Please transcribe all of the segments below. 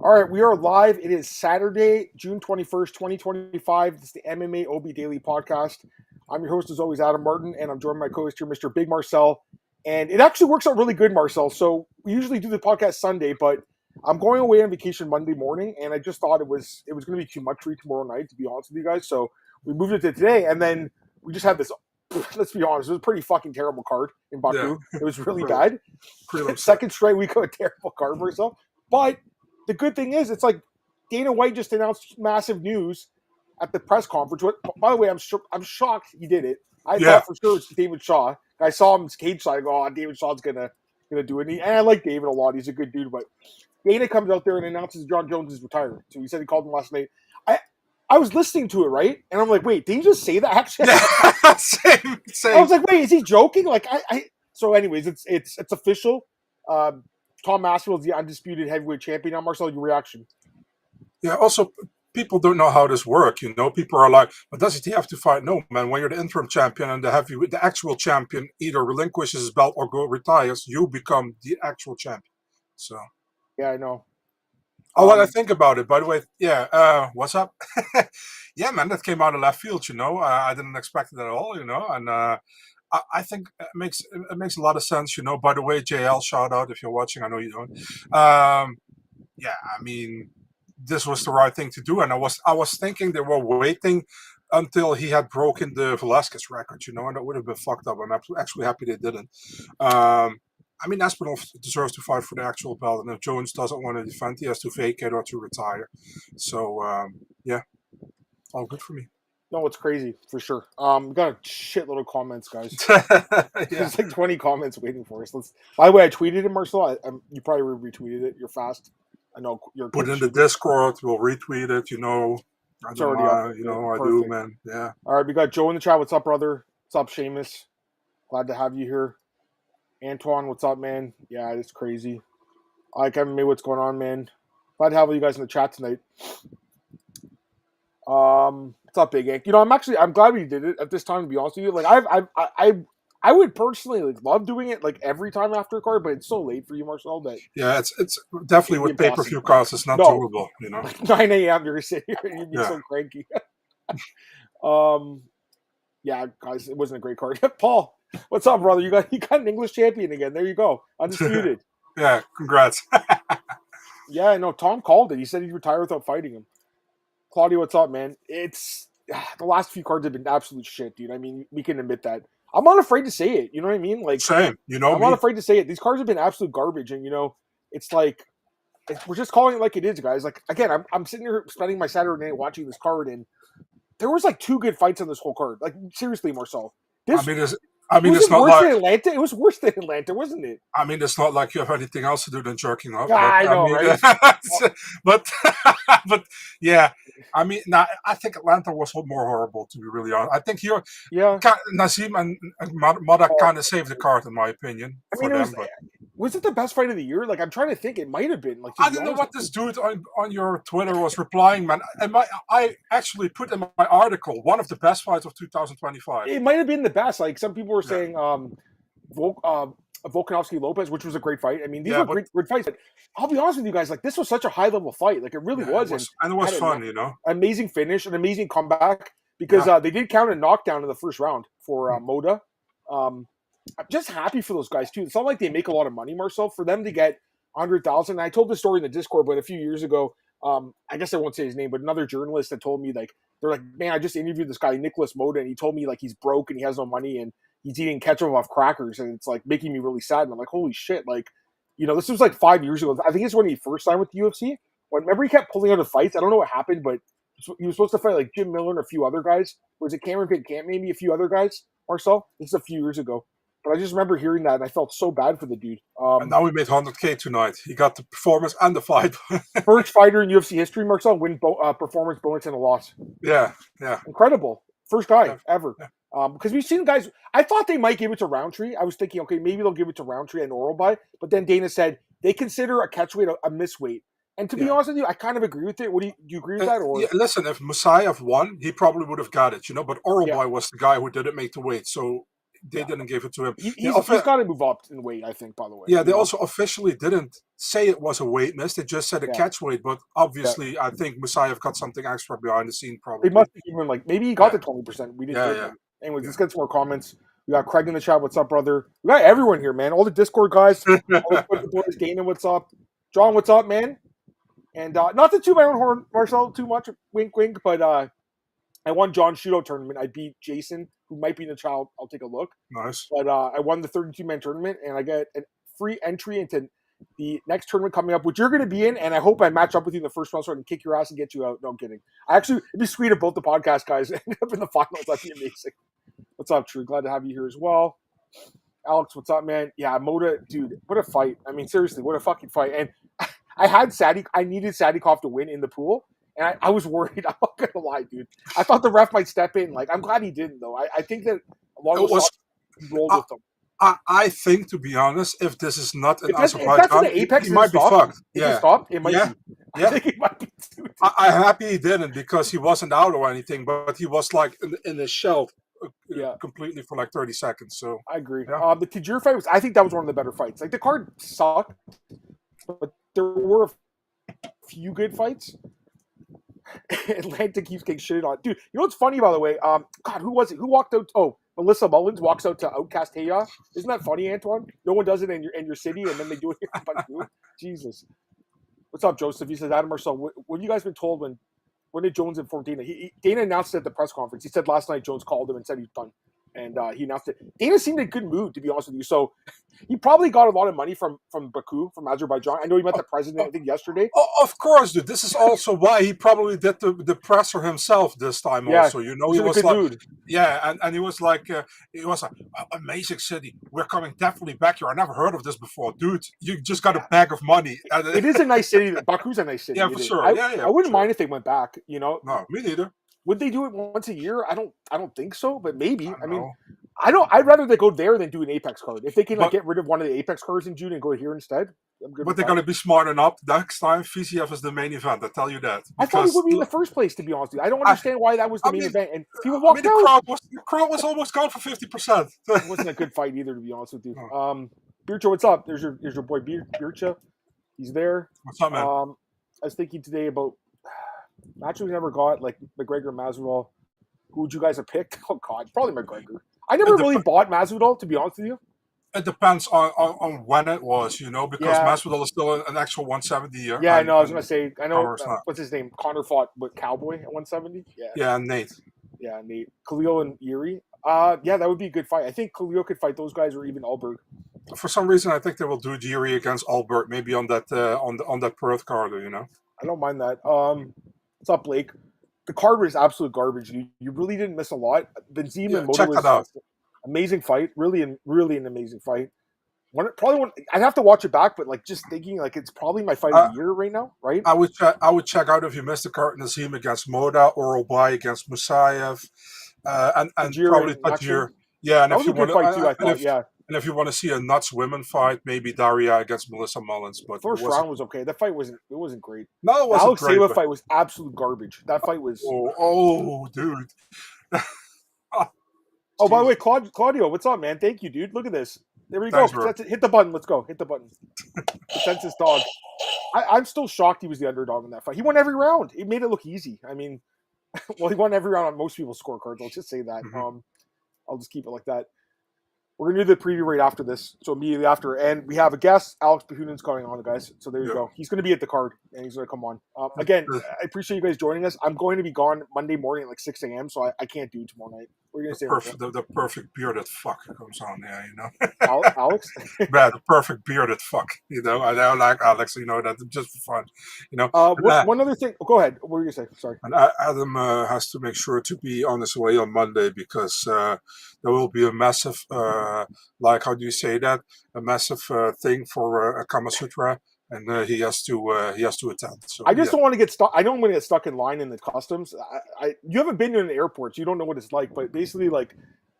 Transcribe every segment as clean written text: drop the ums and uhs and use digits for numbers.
All right, we are live. It is Saturday, June 21st, 2025. This is the MMAOB Daily Podcast. I'm your host, as always, Adam Martin, and I'm joined by my co-host here, Mr. Big Marcel. And it actually works out really good, Marcel. So we usually do the podcast Sunday, but I'm going away on vacation Monday morning, and I just thought it was going to be too much for you tomorrow night, to be honest with you guys. So we moved it to today, and then we just had this. Let's be honest, it was a pretty fucking terrible card in Baku. Yeah. It was really bad. Second straight week of a terrible card, Marcel. But the good thing is, it's like Dana White just announced massive news at the press conference. By the way, I'm shocked he did it. I thought for sure it's David Shaw. I saw him cage side. I go, oh, David Shaw's gonna do it. And I like David a lot. He's a good dude. But Dana comes out there and announces John Jones is retiring. So he said he called him last night. I was listening to it, right? And I'm like, wait, did he just say that? Actually, same. I was like, wait, is he joking? Like, So, anyways, it's official. Tom Masvidal is the undisputed heavyweight champion. Now, Marcel, your reaction? Yeah. Also, people don't know how this works. People are like, "But does he have to fight?" No, man. When you're the interim champion and the actual champion either relinquishes his belt or retires, you become the actual champion. So. Yeah, I know. What I think about it, by the way, what's up? Yeah, man, that came out of left field, I didn't expect it at all, and I think it makes a lot of sense, By the way, JL, shout out if you're watching, I know you don't. This was the right thing to do, and I was thinking they were waiting until he had broken the Velasquez record, and that would have been fucked up. I'm actually happy they didn't. Aspinall deserves to fight for the actual belt, and if Jones doesn't want to defend, he has to vacate or to retire. So, all good for me. No, it's crazy, for sure. We got a shitload of comments, guys. There's like 20 comments waiting for us. By the way, I tweeted it, Marcel. You probably retweeted it. You're fast. I know you're put in the Discord. We'll retweet it, It's already up. I do, man. Yeah. All right, we got Joe in the chat. What's up, brother? What's up, Seamus? Glad to have you here. Antoine, what's up, man? Yeah, it's crazy. Like MMA, what's going on, man? Glad to have you guys in the chat tonight. What's up, Big Ink? I'm glad we did it at this time. To be honest with you, like I would personally love doing it every time after a card, but it's so late for you, Marcel. That it's definitely with pay-per-view costs. It's not doable, 9 a.m. You're sitting here and you'd be so cranky. Yeah, guys, it wasn't a great card. Paul. What's up, brother? You got an English champion again. There you go. Undisputed. Yeah, congrats. Yeah, I know. Tom called it. He said he'd retire without fighting him. Claudio, what's up, man? It's the last few cards have been absolute shit, dude. I mean, we can admit that. I'm not afraid to say it. You know what I mean? Same. I'm not afraid to say it. These cards have been absolute garbage, and it's like we're just calling it like it is, guys. Like again, I'm sitting here spending my Saturday night watching this card, and there was 2 good fights on this whole card. Like seriously, Marcel. It's not worse than Atlanta. It was worse than Atlanta, wasn't it? It's not like you have anything else to do than jerking off. I know, right? but yeah, I think Atlanta was more horrible, to be really honest. I think Nazim and Madak kind of saved the card, in my opinion. Was it the best fight of the year? I'm trying to think. It might have been. I don't know what this dude on your Twitter was replying, man. I actually put in my article one of the best fights of 2025. It might have been the best. Some people were saying Volkanovski Lopez, which was a great fight. I mean, these were great fights. But I'll be honest with you guys, this was such a high level fight. It really was. And it was fun, Amazing finish, an amazing comeback because they did count a knockdown in the first round for Moda. I'm just happy for those guys too. It's not like they make a lot of money, Marcel. For them to get 100,000. I told this story in the Discord, but a few years ago, I guess I won't say his name, but another journalist had told me they're like, man, I just interviewed this guy Nicholas Moda, and he told me he's broke and he has no money and he's eating ketchup off crackers, and it's making me really sad. And I'm like, holy shit, this was 5 years ago. I think it's when he first signed with the UFC. Remember he kept pulling out of fights. I don't know what happened, but he was supposed to fight Jim Miller and a few other guys. Was it Cameron Pitt Camp, maybe a few other guys? Marcel, this is a few years ago. But I just remember hearing that, and I felt so bad for the dude. And now we made 100K tonight. He got the performance and the fight. First fighter in UFC history, Marcel, win performance bonus and a loss. Yeah. Incredible. First guy ever. Yeah. Because we've seen guys, I thought they might give it to Rountree. I was thinking, okay, maybe they'll give it to Rountree and Oralby. But then Dana said they consider a catchweight a misweight. And to be honest with you, I kind of agree with it. Do you agree with that? Or listen, if Musayev won, he probably would have got it, but Oralby was the guy who didn't make the weight. So they didn't give it to him. He's got to move up in weight, I think, by the way. Yeah, they also officially didn't say it was a weight miss. They just said a catch weight, but obviously I think Musayev got something extra behind the scene probably. It must be even like, maybe he got the 20%. We didn't get it. Anyways, let's get some more comments. We got Craig in the chat. What's up, brother? We got everyone here, man. All the Discord guys. All the boys. Dana, what's up? John, what's up, man? And not to toot my own horn, Marcel, too much, wink, wink, but I won John's shootout tournament. I beat Jason, who might be in the child. I'll take a look. Nice. But I won the 32-man tournament, and I get a free entry into the next tournament coming up, which you're going to be in, and I hope I match up with you in the first round so I can kick your ass and get you out. No, I'm kidding. It'd be sweet if both the podcast guys end up in the finals. That'd be amazing. What's up, True? Glad to have you here as well. Alex, what's up, man? Yeah, Moda, dude, what a fight. I mean, seriously, what a fucking fight. And I needed Sadikov to win in the pool, and I was worried. I'm not going to lie, dude. I thought the ref might step in. Like, I'm glad he didn't, though. I think that a lot of us rolled with them. I think, to be honest, if this is not an Azerbaijan, he might be fucked. If he stopped, it might be. I think he might be too. I'm happy he didn't because he wasn't out or anything, but he was like in the shell completely for like 30 seconds. So I agree. The Tajir fight I think that was one of the better fights. Like, the card sucked, but there were a few good fights. Atlanta keeps getting shitted on. Dude, you know what's funny, by the way? God, who was it? Who walked out? Oh, Melissa Mullins walks out to Outcast Heya. Isn't that funny, Antoine? No one does it in your city, and then they do it here in Baku. Jesus. What's up, Joseph? He says, Adam Marcel, what have you guys been told when did Jones inform Dana? Dana announced it at the press conference. He said last night Jones called him and said he's done. And he announced it. Dana seemed in a good mood, to be honest with you. So he probably got a lot of money from Baku, from Azerbaijan. I know he met the president, I think, yesterday. Oh, of course, dude. This is also why he probably did the presser himself this time. Also, you know, he was like, mood. And he was like, amazing city. We're coming definitely back here. I never heard of this before, dude. You just got a bag of money. It is a nice city. Baku's a nice city. Yeah, for sure. I wouldn't mind if they went back. You know, no, me neither. Would they do it once a year? I don't think so, but maybe. I mean, I'd rather they go there than do an Apex card. If they can get rid of one of the Apex cards in June and go here instead, I'm good. But they're going to be smart enough next time. Fiziev is the main event. I tell you that. I thought he would be in the first place. To be honest with you, I don't understand why that was the main event. And people walked out. The crowd was almost gone for 50%. It wasn't a good fight either, to be honest with you. Bircha, what's up? There's your boy Bircha. He's there. What's up, man? I was thinking today about match we never got, like McGregor and Masvidal. Who would you guys have picked? Oh God, probably McGregor. I never really bought Masvidal, to be honest with you. It depends on when it was, you know, because Masvidal is still an actual 170 year. Yeah, I know. I was gonna say, I know. What's his name? Connor fought with Cowboy at 170. Yeah, Nate. Yeah, Nate. Khalil and Yuri. That would be a good fight. I think Khalil could fight those guys, or even Alberg. For some reason, I think they will do Yuri against Alberg, maybe on that on that Perth card, you know. I don't mind that. What's up, Blake? The card was absolute garbage. You really didn't miss a lot. Benzema and Moto check that out. Amazing fight. Really an amazing fight. I'd have to watch it back, but like just thinking, like it's probably my fight of the year right now, right? I would check out if you missed the card Nazim against Moda, Oral Bay against Musayev, and probably Tajir. Yeah, and if you want and if you want to see a nuts women fight, maybe Daria against Melissa Mullins. But first round was okay. That fight wasn't great. No, it wasn't Alex great. Alex fight was absolute garbage. That fight was. Oh, dude. Oh, by the way, Claudio, what's up, man? Thank you, dude. Look at this. There we go. Hit the button. Let's go. Hit the button. Consensus dog. I'm still shocked he was the underdog in that fight. He won every round. It made it look easy. I mean, well, he won every round on most people's scorecards. I'll just say that. Mm-hmm. I'll just keep it like that. We're going to do the preview right after this, so immediately after. And we have a guest, Alex Bahunan's coming on, guys. So there you go. He's going to be at the card, and he's going to come on. Again, I appreciate you guys joining us. I'm going to be gone Monday morning at like 6 a.m., so I can't do tomorrow night. We're going to say the perfect bearded fuck comes on there, you know. Alex? Yeah, the perfect bearded fuck, you know. I don't like Alex, you know, that's just for fun, you know. One other thing. Oh, go ahead. What were you going to say? Sorry. And Adam has to make sure to be on his way on Monday because there will be a massive, how do you say that? A massive thing for a Kama Sutra. And he has to attend. So I just don't want to get stuck. I don't want to get stuck in line in the customs. You haven't been in an airport, so you don't know what it's like. But basically, like,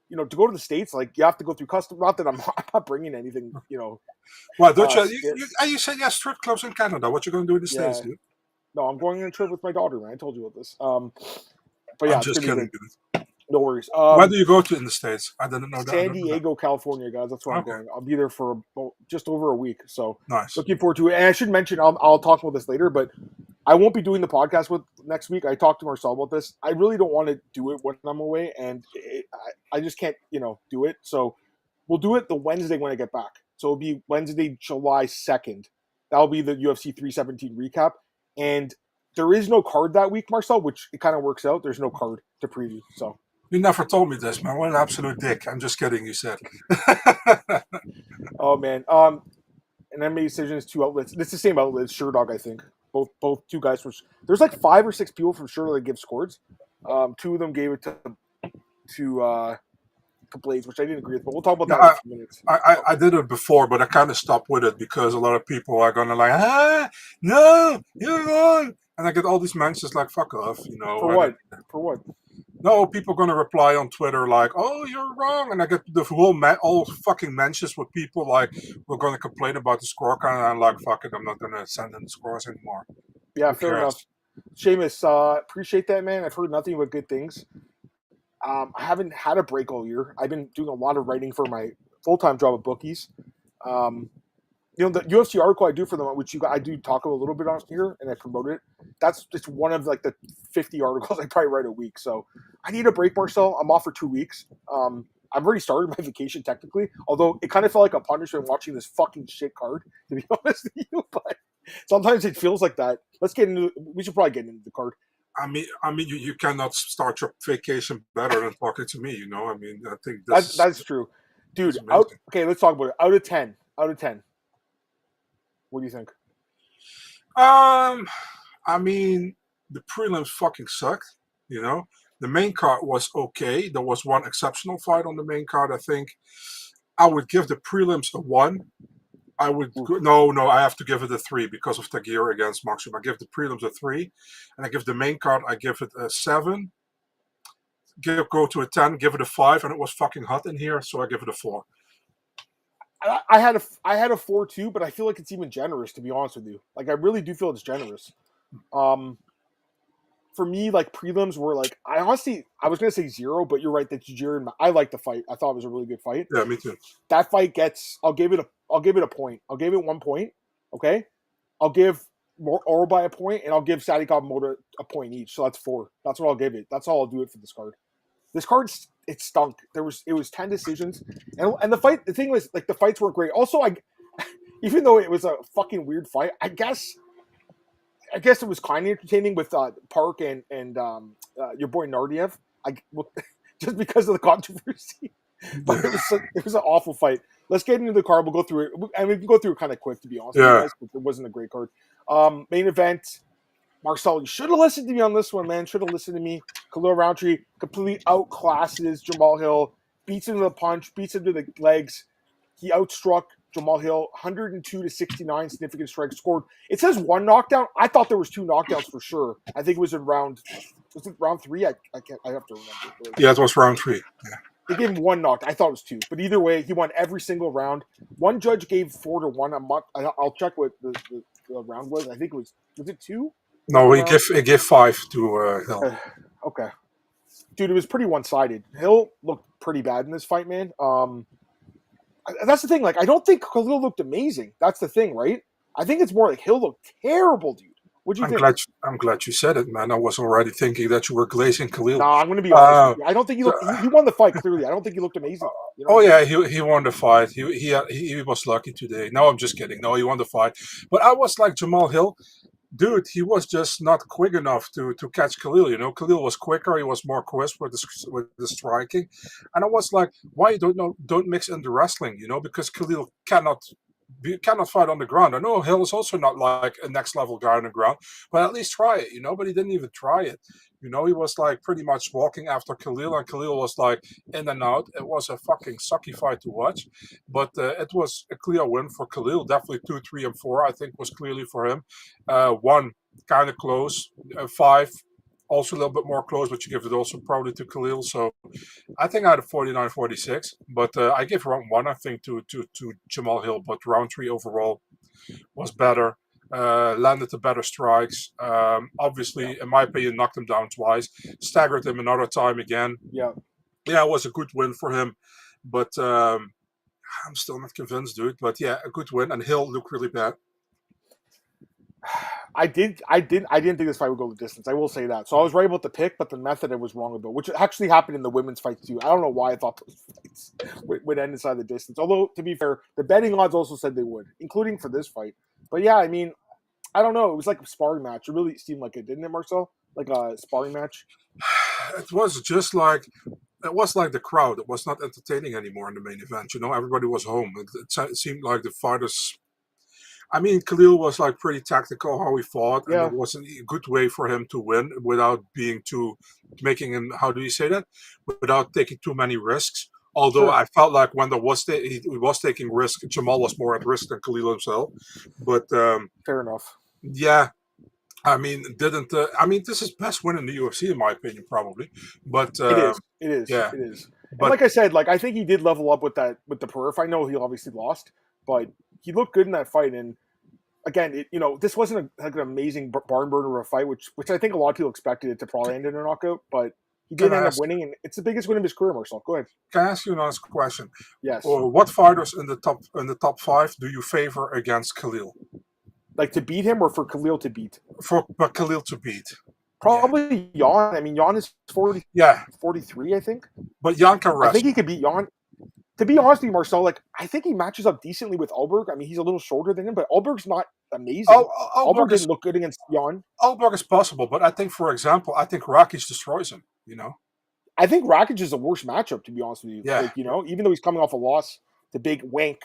you know, to go to the States, like you have to go through customs. Not that I'm not bringing anything, you know. Well, don't you said strip clubs in Canada. What you going to do in the States, dude? No, I'm going on a trip with my daughter, man. I told you about this. But yeah, I'm just kidding, dude. No worries. Where do you go to in the States? I didn't know that. San Diego, California, guys. That's where I'm going. I'll be there for just over a week. So nice. Looking forward to it. And I should mention, I'll talk about this later, but I won't be doing the podcast with next week. I talked to Marcel about this. I really don't want to do it when I'm away, and I just can't, do it. So we'll do it the Wednesday when I get back. So it'll be Wednesday, July 2nd. That'll be the UFC 317 recap. And there is no card that week, Marcel, which it kind of works out. There's no card to preview. So you never told me this, man. What an absolute dick. I'm just kidding, you said. Oh, man. And MMA Decisions, 2 outlets. It's the same outlet. It's Sherdog, I think. Both two guys from. There's like 5 or 6 people from Sherdog that give scores. 2 of them gave it to Blades, which I didn't agree with. But we'll talk about that in a few minutes. I did it before, but I kind of stopped with it because a lot of people are gonna no, you're wrong, and I get all these mentions like fuck off, For what? For what? No, people are gonna reply on Twitter like, "Oh, you're wrong," and I get the all fucking mentions with people like, "We're gonna complain about the scorecard," and I'm like, "Fuck it, I'm not gonna send in the scores anymore." Yeah, fair enough. Seamus, appreciate that, man. I've heard nothing but good things. I haven't had a break all year. I've been doing a lot of writing for my full-time job at Bookies. The UFC article I do for them, which I do talk a little bit on here, and I promote it. That's just one of like the 50 articles I probably write a week. So I need a break, Marcel. I'm off for 2 weeks. I've already started my vacation technically, although it kind of felt like a punishment watching this fucking shit card, to be honest with you. But sometimes it feels like that. We should probably get into the card. I mean, you cannot start your vacation better than talking to me. I think that's true, dude. Okay, let's talk about it. Out of 10. What do you think? The prelims fucking sucked. The main card was okay. There was one exceptional fight on the main card. I think I would give the prelims a 1. I would I have to give it a 3 because of Tagir against Maxim. I give the prelims a 3, and I give the main card. I give it a 7. Go to a 10. Give it a 5, and it was fucking hot in here, so I give it a 4. I had a 4 too, but I feel like it's even generous, to be honest with you. Like I really do feel it's generous. For me, like prelims were like I was gonna say 0, but you're right that Tajir. I liked the fight. I thought it was a really good fight. Yeah, me too. That fight I'll give it a point. I'll give it 1 point. Okay, I'll give Orobai a point, and I'll give Sadikov Moda a point each. So that's 4. That's what I'll give it. That's all I'll do it for this card. This card, it stunk. It was 10 decisions, and the fight. The thing was, like, the fights weren't great. Also, even though it was a fucking weird fight, I guess it was kind of entertaining with Park and your boy Nardiev. Just because of the controversy, but it was an awful fight. Let's get into the card. We'll go through it, and we can go through it kind of quick, to be honest. Yeah. With you guys, it wasn't a great card. Main event. Marcel, you should have listened to me on this one, man. Should have listened to me. Khalil Rountree completely outclasses Jamahal Hill, beats him to the punch, beats him to the legs. He outstruck Jamahal Hill 102-69 significant strikes scored. It says 1 knockdown. I thought there was 2 knockdowns for sure. I think it was in round 3? I have to remember. Yeah, it was round 3. Yeah. They gave him 1 knockdown. I thought it was 2. But either way, he won every single round. One judge gave 4-1. I'll check what the round was. I think was it 2? No, he gave 5 to Hill. Okay. Dude, it was pretty one-sided. Hill looked pretty bad in this fight, man. That's the thing. Like, I don't think Khalil looked amazing. That's the thing, right? I think it's more like Hill looked terrible, dude. What do you think? I'm glad you said it, man. I was already thinking that you were glazing Khalil. Nah, I'm going to be honest with you. I don't think he looked. He won the fight clearly. I don't think he looked amazing. He won the fight. He was lucky today. No, I'm just kidding. No, he won the fight. But I was like Jamahal Hill. Dude, he was just not quick enough to catch Khalil. Khalil was quicker. He was more crisp with the striking, and I was like, why you don't mix in the wrestling? Because Khalil cannot fight on the ground. I know Hill is also not like a next level guy on the ground, but at least try it. But he didn't even try it. He was like pretty much walking after Khalil, and Khalil was like in and out. It was a fucking sucky fight to watch, but it was a clear win for Khalil. Definitely 2, 3, and 4, I think, was clearly for him. 1 kind of close, 5 also a little bit more close, but you give it also probably to Khalil. So I think I had a 49-46, but I give round 1, I think, to Jamahal Hill, but round 3 overall was better. landed the better strikes. Obviously, in my opinion, knocked him down twice, staggered him another time again. Yeah, it was a good win for him, but I'm still not convinced, dude. But yeah, a good win, and Hill looked really bad. I didn't think this fight would go the distance. I will say that. So I was right about the pick, but the method I was wrong about, which actually happened in the women's fight too. I don't know why I thought those fights would end inside the distance. Although, to be fair, the betting odds also said they would, including for this fight. But yeah, I mean, I don't know. It was like a sparring match. It really seemed like it, didn't it, Marcel? Like a sparring match. It was just like the crowd. It was not entertaining anymore in the main event. Everybody was home. It seemed like the fighters. I mean, Khalil was like pretty tactical how he fought, and it was a good way for him to win without making him. How do you say that? Without taking too many risks. Although I felt like when he was taking risks, Jamahal was more at risk than Khalil himself. But fair enough. Yeah. I mean, this is best win in the UFC in my opinion, probably. But it is. Yeah. It is. But like I said, like I think he did level up with the Pereira fight. I know he obviously lost, but he looked good in that fight. And again, this wasn't an amazing barn burner of a fight, which I think a lot of people expected it to probably end in a knockout. But he did end up winning, and it's the biggest win of his career. Marcel, go ahead. Can I ask you another question? Yes. What fighters in the top 5 do you favor against Khalil? Like to beat him, or for Khalil to beat? For Khalil to beat. Probably Jan. I mean, Jan is 43, I think. But Jan can wrestle. I think he could beat Jan. To be honest with you, Marcel, like I think he matches up decently with Ulberg. I mean, he's a little shorter than him, but Ulberg's not amazing. Ulberg didn't look good against Jan. Ulberg is possible, but I think, for example, Rakic destroys him. I think Rakic is a worse matchup, to be honest with you. Yeah. Like, even though he's coming off a loss to Big Wank,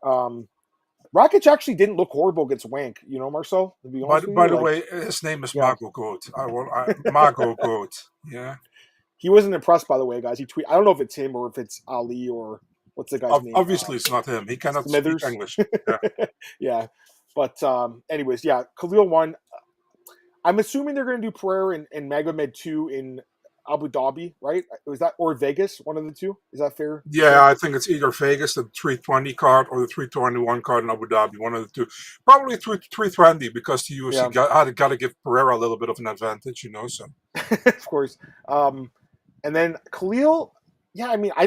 Rakic actually didn't look horrible against Wank, Marcel? To be honest with you. By the way, his name is Mago Goat. Mago Goat. Yeah. He wasn't impressed, by the way, guys. He tweeted. I don't know if it's him or if it's Ali or what's the guy's name. Obviously, it's not him. He cannot speak English. Yeah. Yeah. But anyways, yeah, Khalil won. I'm assuming they're going to do Pereira and Magomed 2 in Abu Dhabi, right? Was that or Vegas? One of the two? Is that fair? Yeah, I think it's either Vegas, the 320 card, or the 321 card in Abu Dhabi. One of the two. Probably 320 because the UFC got to give Pereira a little bit of an advantage, So of course. And then Khalil, yeah, I mean, I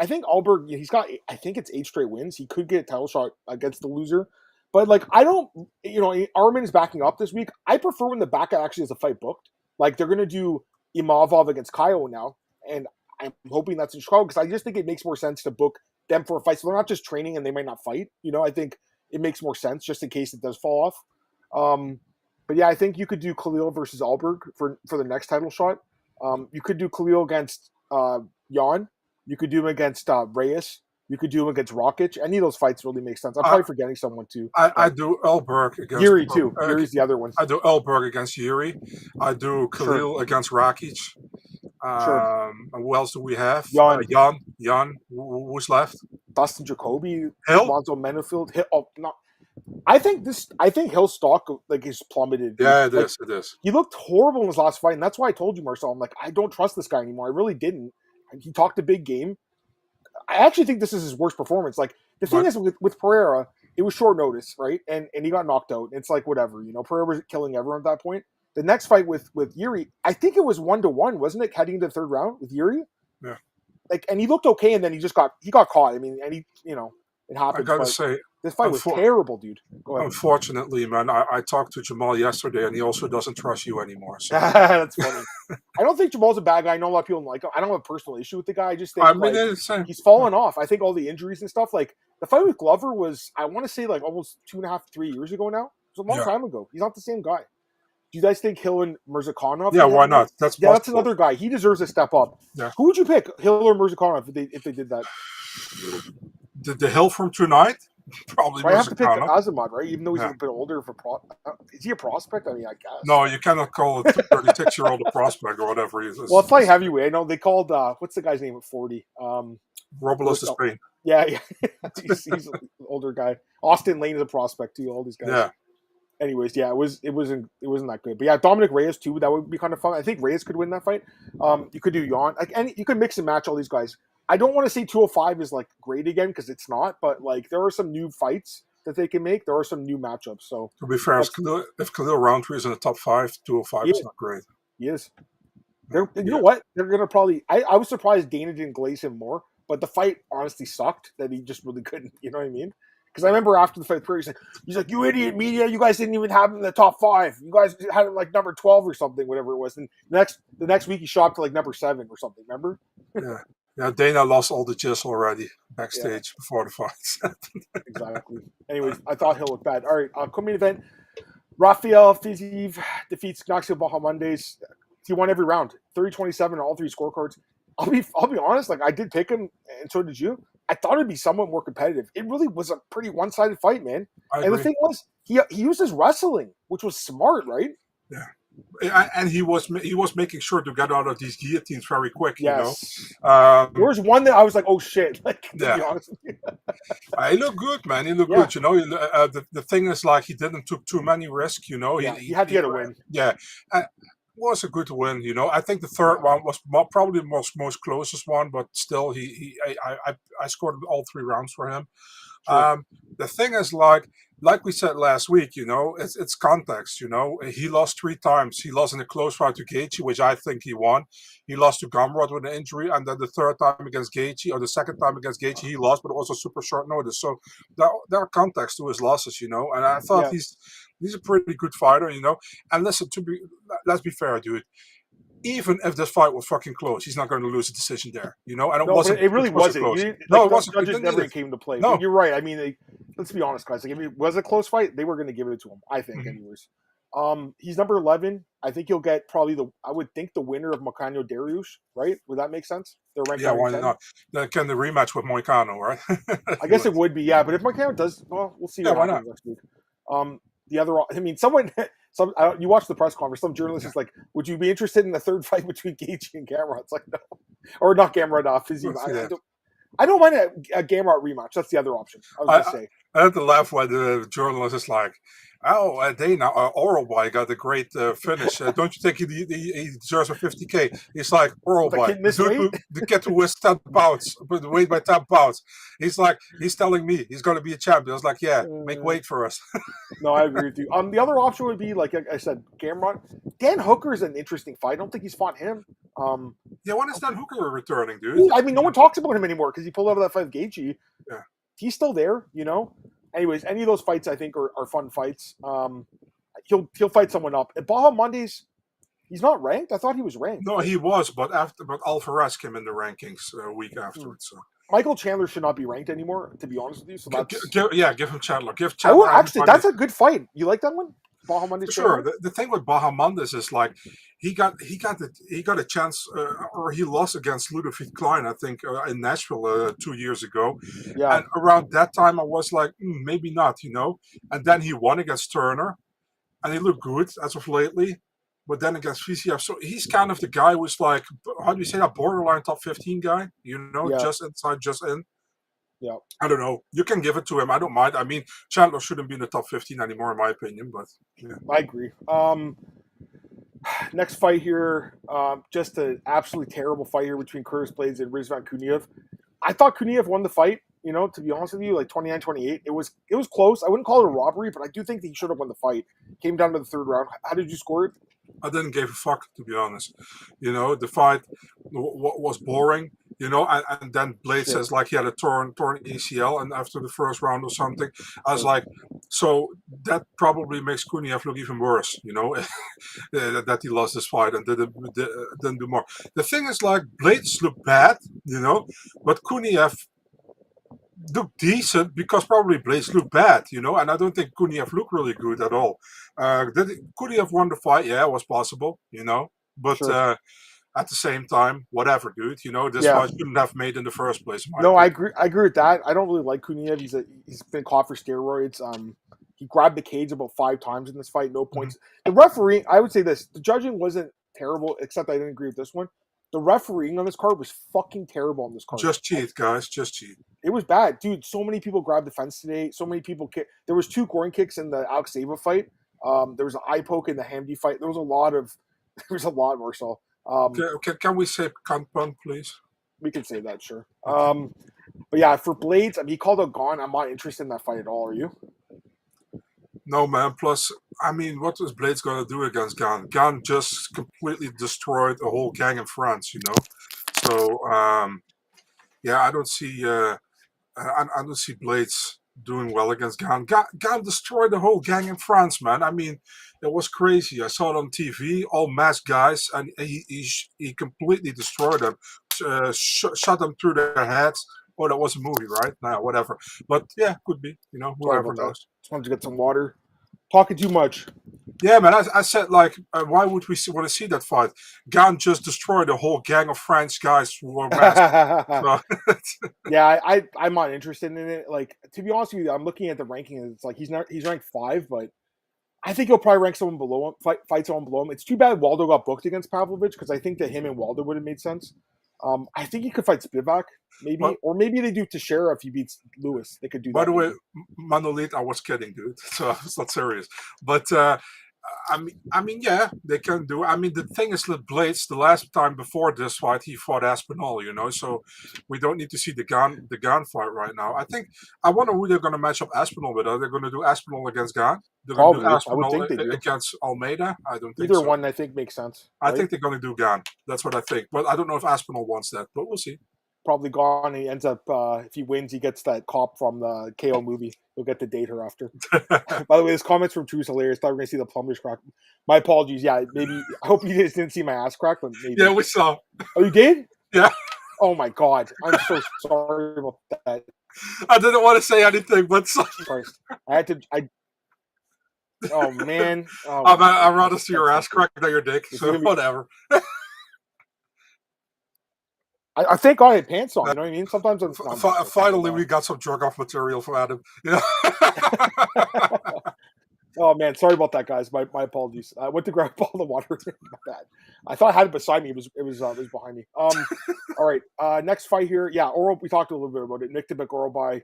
think Ulberg, he's got, I think it's 8 straight wins. He could get a title shot against the loser. But, I don't, Arman is backing up this week. I prefer when the backup actually has a fight booked. Like, they're going to do Imavov against Kyle now. And I'm hoping that's in Chicago because I just think it makes more sense to book them for a fight. So they're not just training and they might not fight. I think it makes more sense just in case it does fall off. But, yeah, I think you could do Khalil versus Ulberg for the next title shot. You could do Khalil against Jan. You could do him against Reyes. You could do him against Rakic. Any of those fights really make sense. I'm probably forgetting someone too. I do Ulberg against Yuri too. Yuri's the other one. I do Ulberg against Yuri. I do Khalil against Rakic. And who else do we have? Jan. Who's left? Dustin Jacoby. Hill. Lonzo Menefield. I think Hill's stock is plummeted. Yeah, it is. He looked horrible in his last fight, and that's why I told you, Marcel. I'm like, I don't trust this guy anymore. I really didn't. He talked a big game. I actually think this is his worst performance. Like the thing is with Pereira, it was short notice, right? And he got knocked out. It's like whatever, Pereira was killing everyone at that point. The next fight with Yuri, I think it was 1-1, wasn't it? Heading into the third round with Yuri. Yeah. And he looked okay, and then he got caught. I mean, and he, it happened. I gotta say, this fight was terrible, dude. Go ahead. Unfortunately, man, I talked to Jamahal yesterday, and he also doesn't trust you anymore. So. That's funny. I don't think Jamal's a bad guy. I know a lot of people don't like him. I don't have a personal issue with the guy. I just think he's fallen off. I think all the injuries and stuff, like the fight with Glover was, I want to say almost 2.5, 3 years ago now. It was a long time ago. He's not the same guy. Do you guys think Hill and Mirzakhanov? Yeah, why not? That's another guy. He deserves a step up. Yeah. Who would you pick, Hill or Mirzakhanov, if they did that? The Hill from tonight? Probably I have to pick Azamad, right? Even though he's a bit older. Is he a prospect? I mean, I guess. No, you cannot call a 36-year-old a prospect or whatever he is. Well, it's like heavyweight. I know they called, what's the guy's name at 40? Robles is Spain. Yeah. he's an older guy. Austin Lane is a prospect too, all these guys. Yeah. Anyways, yeah, it wasn't that good. But yeah, Dominic Reyes too, that would be kind of fun. I think Reyes could win that fight. You could do Jan. And you could mix and match all these guys. I don't want to say 205 is great again because it's not, but there are some new fights that they can make. There are some new matchups. So to be fair, if Khalil Rountree is in the top 5, 205 is not great. He is. You know what? They're gonna probably. I was surprised Dana didn't glaze him more, but the fight honestly sucked. That he just really couldn't. You know what I mean? Because I remember after the fight, he's like, "You idiot media! You guys didn't even have him in the top 5. You guys had him like number 12 or something, whatever it was." And the next week he shot to like number 7 or something. Remember? Yeah. Dana lost all the gist already backstage before the fights. Exactly. Anyways, I thought he'll look bad. All right, co-main event: Rafael Fiziev defeats Ignacio Bahamondes. He won every round, 30-27 on all 3 scorecards. I'll be honest, like I did pick him, and so did you. I thought it'd be somewhat more competitive. It really was a pretty one-sided fight, man. And the thing was, he used his wrestling, which was smart, right? Yeah, and he was making sure to get out of these guillotines very quick. Yes. You know, there was one that I was like, "Oh shit!" Like, to be honest with you. He looked good, man. He looked good. You know, the thing is, like, he didn't took too many risks. You know, he had to get a win. Yeah. Was a good win, you know. I think the third one was probably the most closest one, but still, I scored all 3 rounds for him. Sure. The thing is, like we said last week, you know, it's context. You know, he lost 3 times. He lost in a close fight to Gaethje, which I think he won. He lost to Gamrot with an injury, and then the third time against Gaethje, or the second time against Gaethje, he lost, but also super short notice. So there are context to his losses, you know. And I thought he's a pretty good fighter, you know. And listen, let's be fair, dude. Even if this fight was fucking close, he's not going to lose a decision there, you know. And it really wasn't. Close. It wasn't. Judges never came to play. No, but you're right. I mean, let's be honest, guys. Like, if it was a close fight, they were going to give it to him. I think, anyways. He's number 11. I think he'll get probably the winner of Moicano Dariush, right? Would that make sense? They're ranked. Yeah, why not? Can the rematch with Moicano, right? I guess it would be, yeah. But if Moicano does, well, we'll see. Yeah, what happens next week. The other, I mean, you watched the press conference. Some journalist is like, "Would you be interested in the third fight between Gaethje and Gamrot?" It's like, no, or not Gamrot, Fiziev. I don't mind a Gamrot rematch. That's the other option. I was going to say. I had to laugh when the journalist is like, "Oh, Dana, Oralby got a great finish. Don't you think he deserves a 50K?" He's like, "Oralby, the kid who was 10 pounds, but weighed by 10 pounds." He's like, he's telling me he's going to be a champion. I was like, "Yeah, make weight for us." No, I agree with you. The other option would be, like I said, Gamrot. Dan Hooker is an interesting fight. I don't think he's fought him. Yeah, when is Dan Hooker returning, dude? I mean, no one talks about him anymore because he pulled out of that fight with Gaethje. Yeah. He's still there, you know. Anyways, any of those fights I think are fun fights. He'll fight someone up. And Bahamondes, he's not ranked. I thought he was ranked. No, he was, but Alvarez came in the rankings a week afterwards. So. Michael Chandler should not be ranked anymore, to be honest with you. So that's give him Chandler. Give Chandler. Actually, that's a good fight. You like that one? Bahamondes. Sure. The thing with Bahamondes is, like, he got a chance, or he lost against Ludovic Klein, I think, in Nashville 2 years ago. Yeah. And around that time, I was like, maybe not, you know. And then he won against Turner, and he looked good as of lately. But then against Fiziev, so he's kind of the guy who's like, how do you say that, borderline top 15 guy? You know, just inside, just in. Yeah. I don't know. You can give it to him. I don't mind. I mean, Chandler shouldn't be in the top 15 anymore, in my opinion. But yeah. I agree. Next fight here, just an absolutely terrible fight here between Curtis Blades and Rizvan Kuniev. I thought Kuniev won the fight. You know, to be honest with you, like 29-28. It was close. I wouldn't call it a robbery, but I do think that he should have won the fight. Came down to the third round. How did you score it? I didn't give a fuck, to be honest. You know, the fight was boring. You know, and then Blade says, like, he had a torn ACL, and after the first round or something, I was like, so that probably makes Kuniev look even worse, you know, that he lost this fight and didn't do more. The thing is, like, Blades looked bad, you know, but Kuniev looked decent because probably Blades looked bad, you know, and I don't think Kuniev looked really good at all. Could he have won the fight? Yeah, it was possible, you know, but at the same time, whatever, dude, you know, this fight shouldn't have made in the first place. No, I agree with that. I don't really like Kuniev. He's been caught for steroids. He grabbed the cage about 5 times in this fight, no points. Mm-hmm. The referee, I would say this, the judging wasn't terrible, except I didn't agree with this one. The refereeing on this card was fucking terrible on this card. Just cheat, guys. Just cheat. It was bad. Dude, so many people grabbed the fence today. So many people there was 2 groin kicks in the Alex Sava fight. There was an eye poke in the Hamdi fight. There was a lot, Marcel. Can we say cunt punt, please? We can say that, sure. But yeah, for Blades, I mean, he called out Gone. I'm not interested in that fight at all. Are you? No, man. Plus, I mean, what was Blades going to do against Gan? Gan just completely destroyed the whole gang in France, you know. So, yeah, I don't see. I don't see Blades doing well against Gan. Gan destroyed the whole gang in France, man. I mean, it was crazy. I saw it on TV, all masked guys, and he completely destroyed them, shot them through their heads. Oh, that was a movie, right? Nah, whatever. But yeah, could be. You know, Sorry whoever about that. knows. Just wanted to get some water. Talking too much. Yeah, man. I said, like, why would we want to see that fight? Gan just destroyed the whole gang of French guys who were masked. So, Yeah, I'm not interested in it. Like, to be honest with you, I'm looking at the ranking. And it's like he's ranked 5, but I think he'll probably rank someone below him, fight someone below him. It's too bad Waldo got booked against Pavlovich because I think that him and Waldo would have made sense. I think he could fight Spivak, maybe, but, or maybe they do Teixeira if he beats Lewis. They could do that. by the way, Manolete, I was kidding, dude. So it's not serious. But I mean, yeah, they can do. I mean, the thing is with Blades, the last time before this fight, he fought Aspinall, you know. So we don't need to see the Gan fight right now. I wonder who they're going to match up Aspinall with. Are they going to do Aspinall against Gan? They're going to do Probably. I would Aspinall think they do. against Almeida? I don't think Either so. one, I think, makes sense. I think they're going to do Gan. That's what I think. But I don't know if Aspinall wants that. But we'll see. Probably Gone. And he ends up, if he wins, he gets that cop from the KO movie. He'll get to date her after. By the way, this comments from True is hilarious. Thought we were going to see the plumber's crack. My apologies. Yeah, maybe. I hope you guys didn't see my ass crack, but maybe. Yeah, we saw. Oh, you did? Yeah. Oh my God. I'm so sorry about that. I didn't want to say anything, but Christ. Oh man. Oh, I'd rather see your ass crack than your dick. So whatever. I thank God I had pants on. You know what I mean? Sometimes finally we got some jerk off material from Adam. Yeah. Oh man, sorry about that, guys. My apologies. I went to grab all the water. My bad. I thought I had it beside me. It was behind me. All right. Next fight here. Yeah, Oro. We talked a little bit about it. Nick Orobai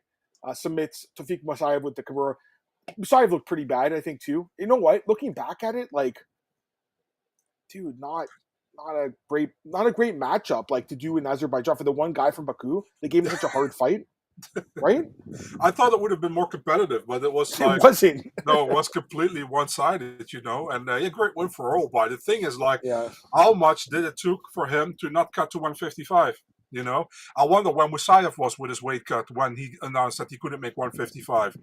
submits Tafik Musayev with the Kimura. Musayev looked pretty bad, I think, too. You know what? Looking back at it, like, dude, not a great matchup like to do in Azerbaijan for the one guy from Baku. They gave him such a hard fight, right? I thought it would have been more competitive, but it was like it wasn't. No, it was completely one-sided, you know. And yeah, great win for Orobai. The thing is, like, yeah, how much did it took for him to not cut to 155? You know, I wonder when Musayev was with his weight cut when he announced that he couldn't make 155.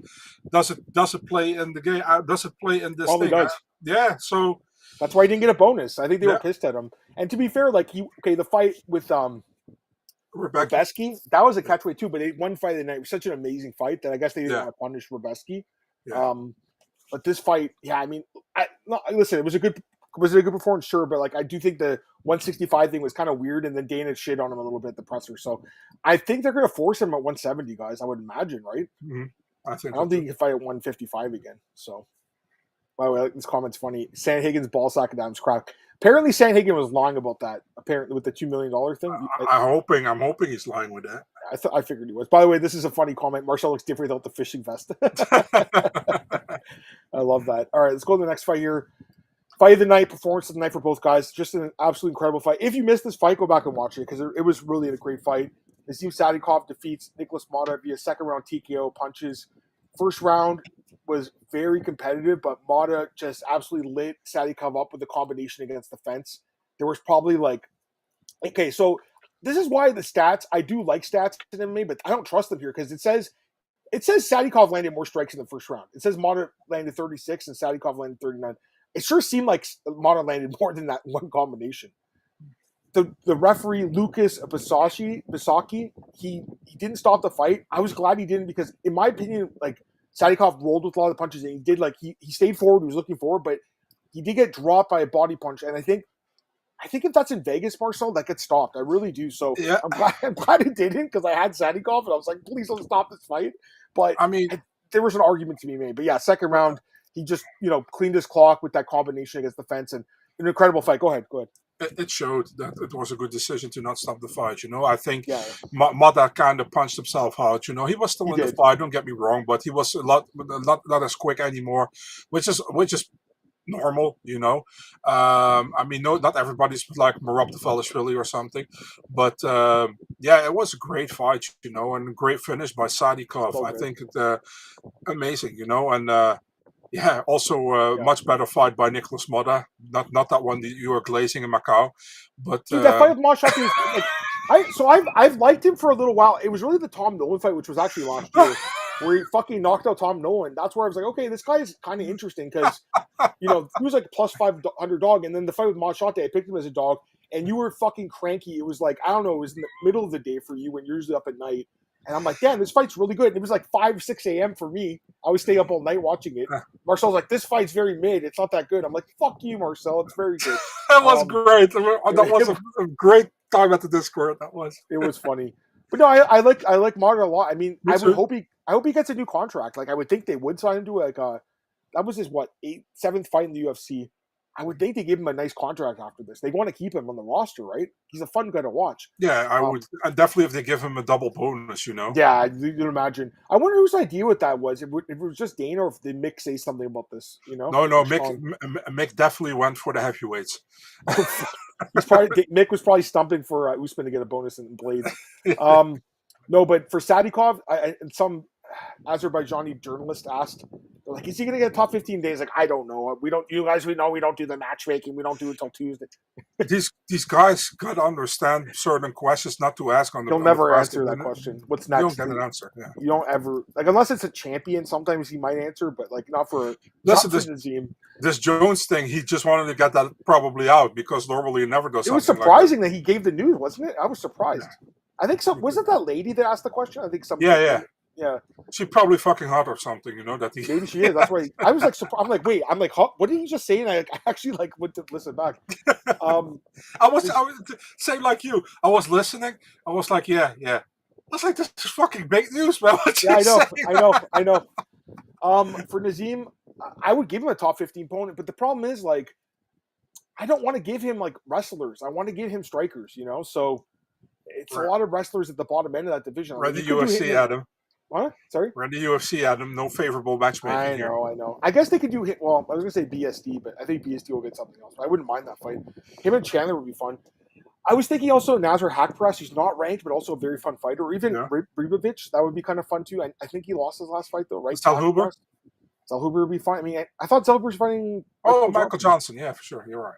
Does it play in the game? Does it play in this probably thing? Does. Yeah, so that's why he didn't get a bonus. I think they were pissed at him. And to be fair, like the fight with Rebeski, that was a catchweight too. But one fight of the night, it was such an amazing fight that I guess they didn't want to punish Rebeski. Yeah. But this fight, yeah, I mean, listen, it was a good performance, sure, but like I do think the 165 thing was kind of weird, and then Dana shit on him a little bit at the presser. So I think they're going to force him at 170, guys. I would imagine, right? Mm-hmm. I don't think he can fight at 155 again. So, by the way, this comment's funny. Sanhagen's ball sack and Adams crack. Apparently, Sanhagen was lying about that. Apparently, with the $2 million thing. I'm hoping he's lying with that. I figured he was. By the way, this is a funny comment. Marcel looks different without the fishing vest. I love that. All right, let's go to the next fight here. Fight of the night, performance of the night for both guys. Just an absolutely incredible fight. If you missed this fight, go back and watch it because it was really a great fight. Nazim Sadikov defeats Nicholas Mata via second round TKO punches. First round was very competitive, but Mata just absolutely lit Sadikov up with the combination against the fence. There was probably okay, so this is why the stats, I do like stats in MMA, but I don't trust them here because it says Sadikov landed more strikes in the first round. It says Mata landed 36 and Sadikov landed 39. It sure seemed like Mata landed more than that one combination. The referee, Lucas Bisaki, he didn't stop the fight. I was glad he didn't because, in my opinion, like Sadikov rolled with a lot of punches and he did he stayed forward, he was looking forward, but he did get dropped by a body punch. And I think if that's in Vegas, Marcel, that gets stopped. I really do. So yeah. I'm glad it didn't because I had Sadikov and I was like, please don't stop this fight. But I mean, there was an argument to be made. But yeah, second round, he just cleaned his clock with that combination against the fence and an incredible fight. Go ahead. It showed that it was a good decision to not stop the fight. I think Mata kind of punched himself out. He was still in the fight. Don't get me wrong, but he was not as quick anymore, which is normal, you know. I mean, no, not everybody's like Merab Dvalishvili or something, but yeah, it was a great fight, you know, and a great finish by Sadikov. So I good. think it amazing, you know, and yeah, also Yeah. much better fight by Nicholas Moda. Not that one that you were glazing in Macau, but Dude, that fight with Mashati was like, I've liked him for a little while. It was really the Tom Nolan fight, which was actually last year, where he fucking knocked out Tom Nolan. That's where I was like, okay, this guy is kind of interesting because, you know, he was like plus 500 dog, and then the fight with Mashati, I picked him as a dog, and you were fucking cranky. It was like, I don't know, it was in the middle of the day for you when you're usually up at night. And I'm like, damn, this fight's really good. And it was like 5, 6 a.m. for me. I always stay up all night watching it. Marcel's like, this fight's very mid. It's not that good. I'm like, fuck you, Marcel. It's very good. that was great. That was a great time at the Discord. That was. It was funny. But no, I like Martin a lot. I mean, Me I too. hope he gets a new contract. Like I would think they would sign him to like that was his what 7th fight in the UFC. I would think they give him a nice contract after this. They want to keep him on the roster, right? He's a fun guy to watch. Yeah, I would definitely if they give him a double bonus, you know. Yeah, you can imagine. I wonder whose idea what that was. If it was just Dana, or if did Mick say something about this? You know? No, Mick definitely went for the heavyweights. Mick was probably stumping for Usman to get a bonus in blades. No, but for Sadikov, some Azerbaijani journalist asked, like, is he going to get a top 15 days? Like, I don't know. We don't do the matchmaking. We don't do it until Tuesday. These guys got to understand certain questions not to ask on the. You'll never answer that question. What's next? You don't get an answer. Yeah. You don't ever like unless it's a champion. Sometimes he might answer, but like not for. Listen, not for Nazim. This Jones thing, he just wanted to get that probably out because normally he never does. It was surprising that he gave the news, wasn't it? I was surprised. Yeah. I think wasn't that lady that asked the question? I think some. Yeah. She probably fucking hot or something, you know. That maybe she is. That's why I was like, I'm like, wait, I'm like, what did he just say? And I actually like went to listen back. I was same like you. I was listening. I was like, yeah. I was like, this is fucking big news, man. Yeah, I know. For Nazim, I would give him a top 15 opponent, but the problem is like, I don't want to give him like wrestlers. I want to give him strikers, you know. So it's a lot of wrestlers at the bottom end of that division. Read the UFC, Adam. What? Sorry? Read the UFC, Adam. No favorable matchmaking here. I know. I guess they could do hit. Well, I was gonna say BSD, but I think BSD will get something else. I wouldn't mind that fight. Him and Chandler would be fun. I was thinking also Nazar Hackpress. He's not ranked, but also a very fun fighter. Or even Ribovic. That would be kind of fun too. I think he lost his last fight though, right? Zellhuber would be fine. I mean, I thought Zellhuber was fighting. Michael Johnson. Yeah, for sure. You're right.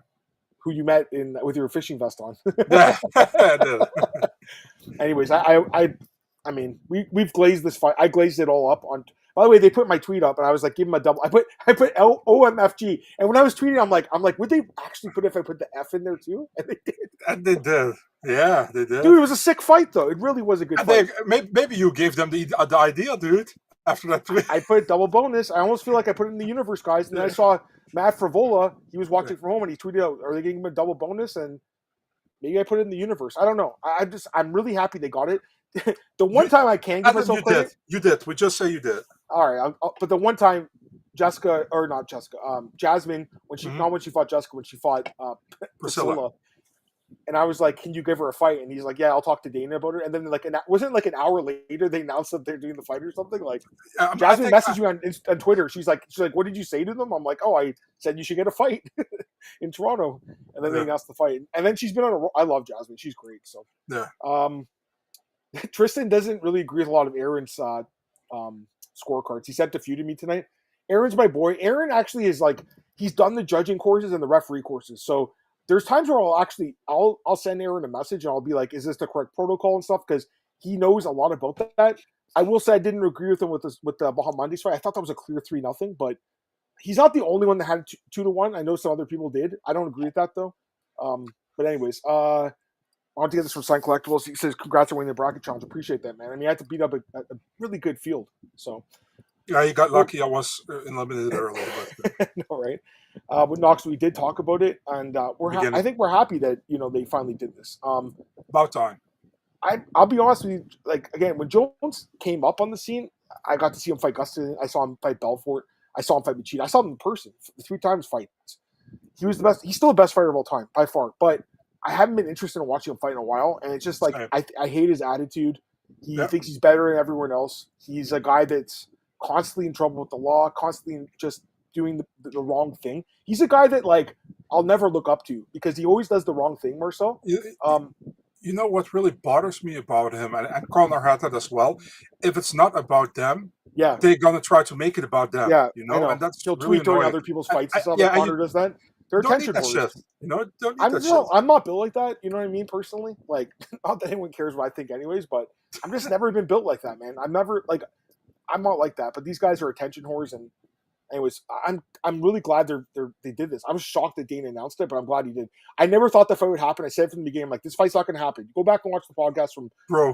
Who you met with your fishing vest on? Yeah, I did. Anyways, I mean, we've glazed this fight. I glazed it all up on. By the way, they put my tweet up, and I was like, give him a double. I put OMFG, and when I was tweeting, I'm like, would they actually put if I put the F in there too? And they did. And they did. Yeah, they did. Dude, it was a sick fight though. It really was a good fight. Maybe you gave them the idea, dude. After that tweet, I put double bonus. I almost feel like I put it in the universe, guys. And then I saw Matt Frivola. He was watching from home, and he tweeted out, "Are they getting him a double bonus?" And maybe I put it in the universe. I don't know. I'm really happy they got it. The one time I can give myself credit. You did. We just say you did. All right, but the one time Jasmine, when she not when she fought Jessica, when she fought Priscilla, and I was like, "Can you give her a fight?" And he's like, "Yeah, I'll talk to Dana about it." And then wasn't it like an hour later they announced that they're doing the fight or something? Like Jasmine messaged me on Twitter. She's like, "What did you say to them?" I'm like, "Oh, I said you should get a fight in Toronto." And then they announced the fight. And then she's been on I love Jasmine. She's great. So yeah. Tristan doesn't really agree with a lot of Aaron's scorecards. He sent a few to me tonight. Aaron's my boy. Aaron actually is like, he's done the judging courses and the referee courses. So there's times where I'll send Aaron a message and I'll be like, is this the correct protocol and stuff? Because he knows a lot about that. I will say I didn't agree with him with the Bahamondes fight. I thought that was a clear 3-0, but he's not the only one that had 2-1. I know some other people did. I don't agree with that though. But anyways, I want to get this from Sign Collectibles. He says, congrats on winning the bracket challenge. Appreciate that, man. I mean, I had to beat up a really good field. So yeah, you got lucky. I was eliminated early. But no, right? With Knox, we did talk about it, and I think we're happy that they finally did this. About time. I'll be honest with you. Like again, when Jones came up on the scene, I got to see him fight Gustin. I saw him fight Belfort. I saw him fight Machida. I saw him in person 3 times fight. He was the best. He's still the best fighter of all time by far. But I haven't been interested in watching him fight in a while, and it's just like I hate his attitude. He thinks he's better than everyone else. He's a guy that's constantly in trouble with the law, constantly just doing the wrong thing. He's a guy that like I'll never look up to because he always does the wrong thing, Marcel. You know what really bothers me about him, and Conor had that as well. If it's not about them, they're gonna try to make it about them. Yeah, you know, and that's he'll really tweet during annoying. other people's fights and stuff. Like Conor does that. They're attention whores. You know, don't need that shit. I'm not built like that. You know what I mean? Personally, like, not that anyone cares what I think, anyways. But I'm just never been built like that, man. I'm never like, I'm not like that. But these guys are attention whores, and anyways, I'm really glad they did this. I was shocked that Dana announced it, but I'm glad he did. I never thought the fight would happen. I said from the beginning, like, this fight's not going to happen. Go back and watch the podcast from a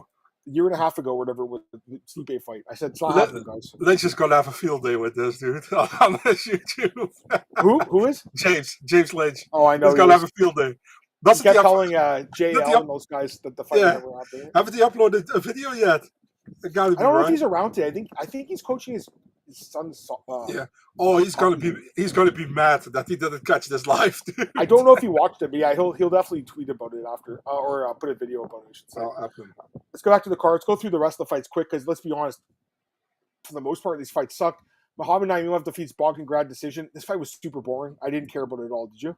year and a half ago, or whatever, with the Stipe fight. I said it's not happening, guys. They're just gonna have a field day with this, dude. On this YouTube. Who is James Lynch? Oh, I know. He's gonna have a field day. That's kept telling JL and those guys that the fight never happened. Haven't they uploaded a video yet? I don't know if he's around today. I think he's coaching his son's. Oh, he's gonna be mad that he didn't catch this live. Dude. I don't know if he watched it, but yeah, he'll definitely tweet about it after, or put a video about it. I should say. Let's go back to the card. Let's go through the rest of the fights quick, because let's be honest, for the most part, these fights sucked. Muhammad Naimov defeats Bogdangrad decision. This fight was super boring. I didn't care about it at all. Did you?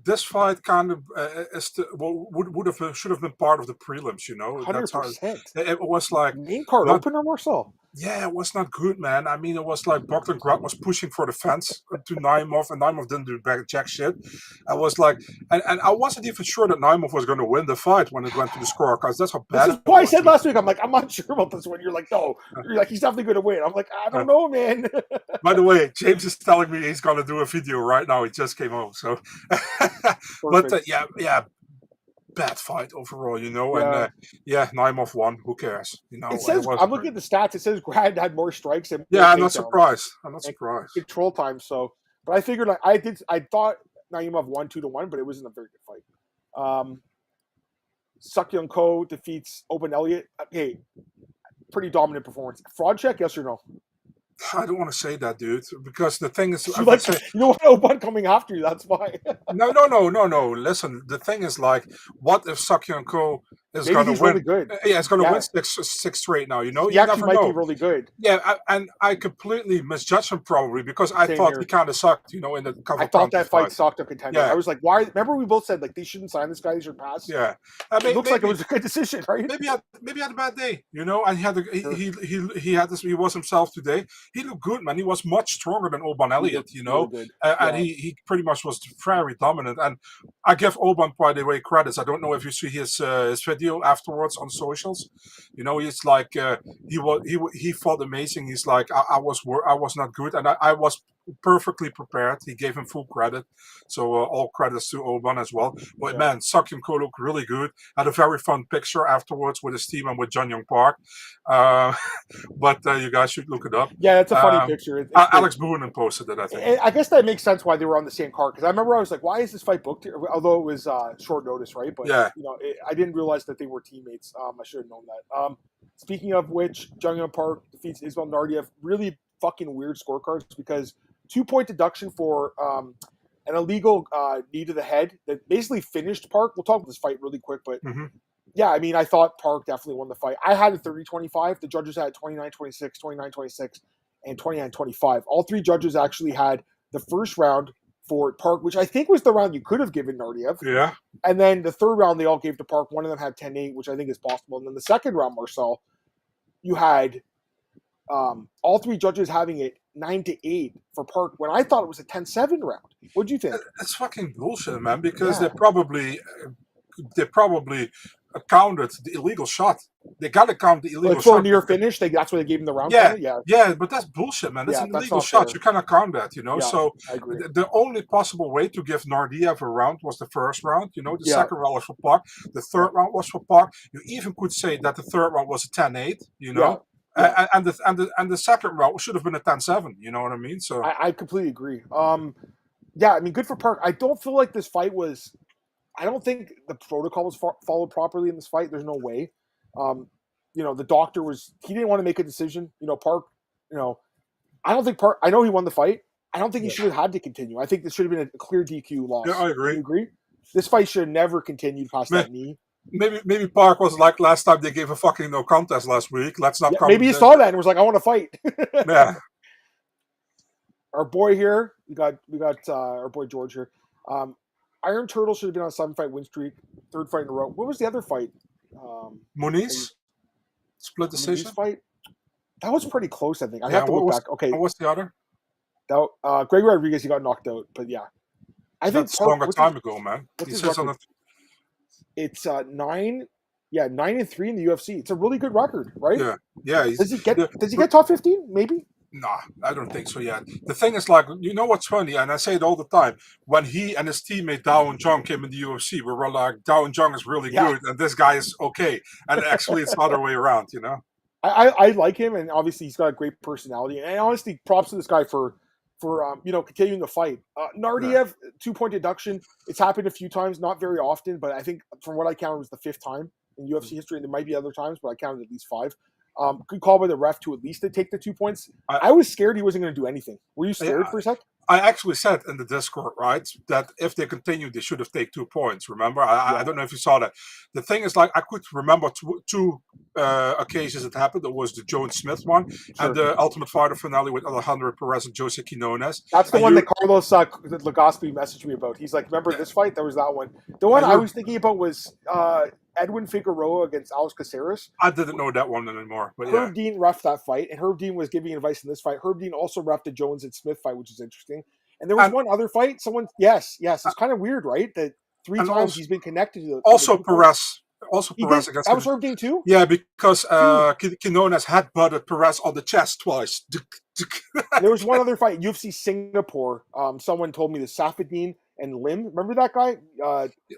This fight kind of should have been part of the prelims, you know. 100%. It was like main card opener, Marcel. Yeah, it was not good, man. I mean, it was like Bogdangrad was pushing for the fence to Naimov, and Naimov didn't do jack shit. I was like, and I wasn't even sure that Naimov was going to win the fight when it went to the scorecards. That's how bad. This is why I said last week. I'm like, I'm not sure about this one. You're like, no. You're like, he's definitely going to win. I'm like, I don't know, man. By the way, James is telling me he's going to do a video right now. He just came home, so. But yeah. Bad fight overall, you know, and Naimov won. Who cares, you know? It says I'm looking at the stats. It says Grad had more strikes and I'm not surprised. Control time. So, but I figured I thought Naimov won 2-1, but it wasn't a very good fight. Sukyung Ko defeats Oban Elliott. Hey, pretty dominant performance. Fraud check, yes or no? I don't want to say that, dude, because the thing is, you don't want Oban coming after you. That's why. No. Listen, the thing is, like, what if Sukyung Ko is going to win? Really good. Yeah, it's going to win six straight now. You know, he actually might be really good. Yeah, and I completely misjudged him probably because I thought he kind of sucked. You know, in the cover. I thought that fight sucked a contender. I was like, why? Remember, we both said like they shouldn't sign this guy. He should pass. Yeah, it looks like it was a good decision, right? Maybe he had a bad day. You know, and he had this. He was himself today. He looked good, man. He was much stronger than Oban Elliott, you know, really and he pretty much was very dominant. And I give Oban, by the way, credits. I don't know if you see his video afterwards on socials. You know, he's like he fought amazing. He's like I was not good, and I was perfectly prepared. He gave him full credit, so all credits to Oban as well. But man, Sukyung Ko looked really good. Had a very fun picture afterwards with his team and with Jun Young Park. But you guys should look it up. Yeah, it's a funny picture. It's Alex Boonen posted it, I think. And I guess that makes sense why they were on the same card, because I remember I was like, why is this fight booked here? Although it was short notice, right? But you know, I didn't realize that they were teammates. I should have known that. Speaking of which, Jun Young Park defeats Ismail Nardiev. Really fucking weird scorecards, because 2-point deduction for an illegal knee to the head that basically finished Park. We'll talk about this fight really quick, but yeah, I mean, I thought Park definitely won the fight. I had it 30-25. The judges had 29-26, 29-26, and 29-25. All three judges actually had the first round for Park, which I think was the round you could have given Nardiev. Yeah. And then the third round they all gave to Park. One of them had 10-8, which I think is possible. And then the second round, Marcel, you had all three judges having it 9-8 for Park, when I thought it was a 10-7 round. What do you think? It's fucking bullshit, man, because they probably counted the illegal shot. They got to count the illegal shot. For a near finish, that's why they gave him the round. Yeah, but that's bullshit, man. That's an illegal shot. Fair. You cannot count that, you know. Yeah, so I agree. The only possible way to give Nardiev a round was the first round. You know, the second round was for Park. The third round was for Park. You even could say that the third round was a 10-8. You know. Yeah. And the second round should have been a 10-7. You know what I mean? So I completely agree. Yeah, I mean, good for Park. I don't feel like this fight was. I don't think the protocol was followed properly in this fight. There's no way. You know, the doctor he didn't want to make a decision. You know, Park. You know, I don't think Park. I know he won the fight. I don't think he should have had to continue. I think this should have been a clear DQ loss. Yeah, I agree. You agree? This fight should have never continued past that knee. Maybe Park was like last time they gave a fucking no contest last week. Let's not. Maybe he saw that and was like, I want to fight. Yeah. our boy here, we got our boy George here. Iron Turtle should have been on a 7-fight win streak, 3rd fight in a row. What was the other fight? Muniz, split Muniz decision. fight. That was pretty close, I think. I Yeah, have to look back. Okay, what's the other? that Greg Rodriguez, he got knocked out, but yeah, I think That's a longer time ago, man. What's He his says record? It's 9. Yeah, 9-3 in the UFC. It's a really good record, right? Yeah. Does he get top 15? Maybe. Nah, I don't think so yet. The thing is, like, you know what's funny, and I say it all the time. When he and his teammate Dao and Jung came in the UFC, we were like, Dao and Jung is really good, and this guy is okay. And actually, it's the other way around, you know. I like him, and obviously he's got a great personality. And honestly, props to this guy for continuing the fight. Nardiev 2-point deduction. It's happened a few times, not very often, but I think from what I counted, it was the 5th time in UFC history. There might be other times, but I counted at least 5. Good call by the ref to at least take the 2 points. I was scared he wasn't going to do anything. Were you scared for a sec? I actually said in the Discord, right, that if they continue, they should have taken 2 points. Remember? I don't know if you saw that. The thing is, like, I could remember two occasions it happened. It was the Jones Smith one and the Ultimate Fighter finale with Alejandro Perez and Jose Quinones. That's the one that Carlos Legaspi messaged me about. He's like, remember this fight? That was that one. The one I was thinking about was Edwin Figueroa against Alex Caceres. I didn't know that one anymore. But Herb Dean reffed that fight, and Herb Dean was giving advice in this fight. Herb Dean also reffed the Jones and Smith fight, which is interesting. And there was one other fight. Yes. It's kind of weird, right? That 3 times also, he's been connected to Perez. Also, Perez against that was Herb Dean too? Yeah, because Quinones had butted Perez on the chest twice. There was one other fight, UFC Singapore. Someone told me the Safadine and Lim. Remember that guy?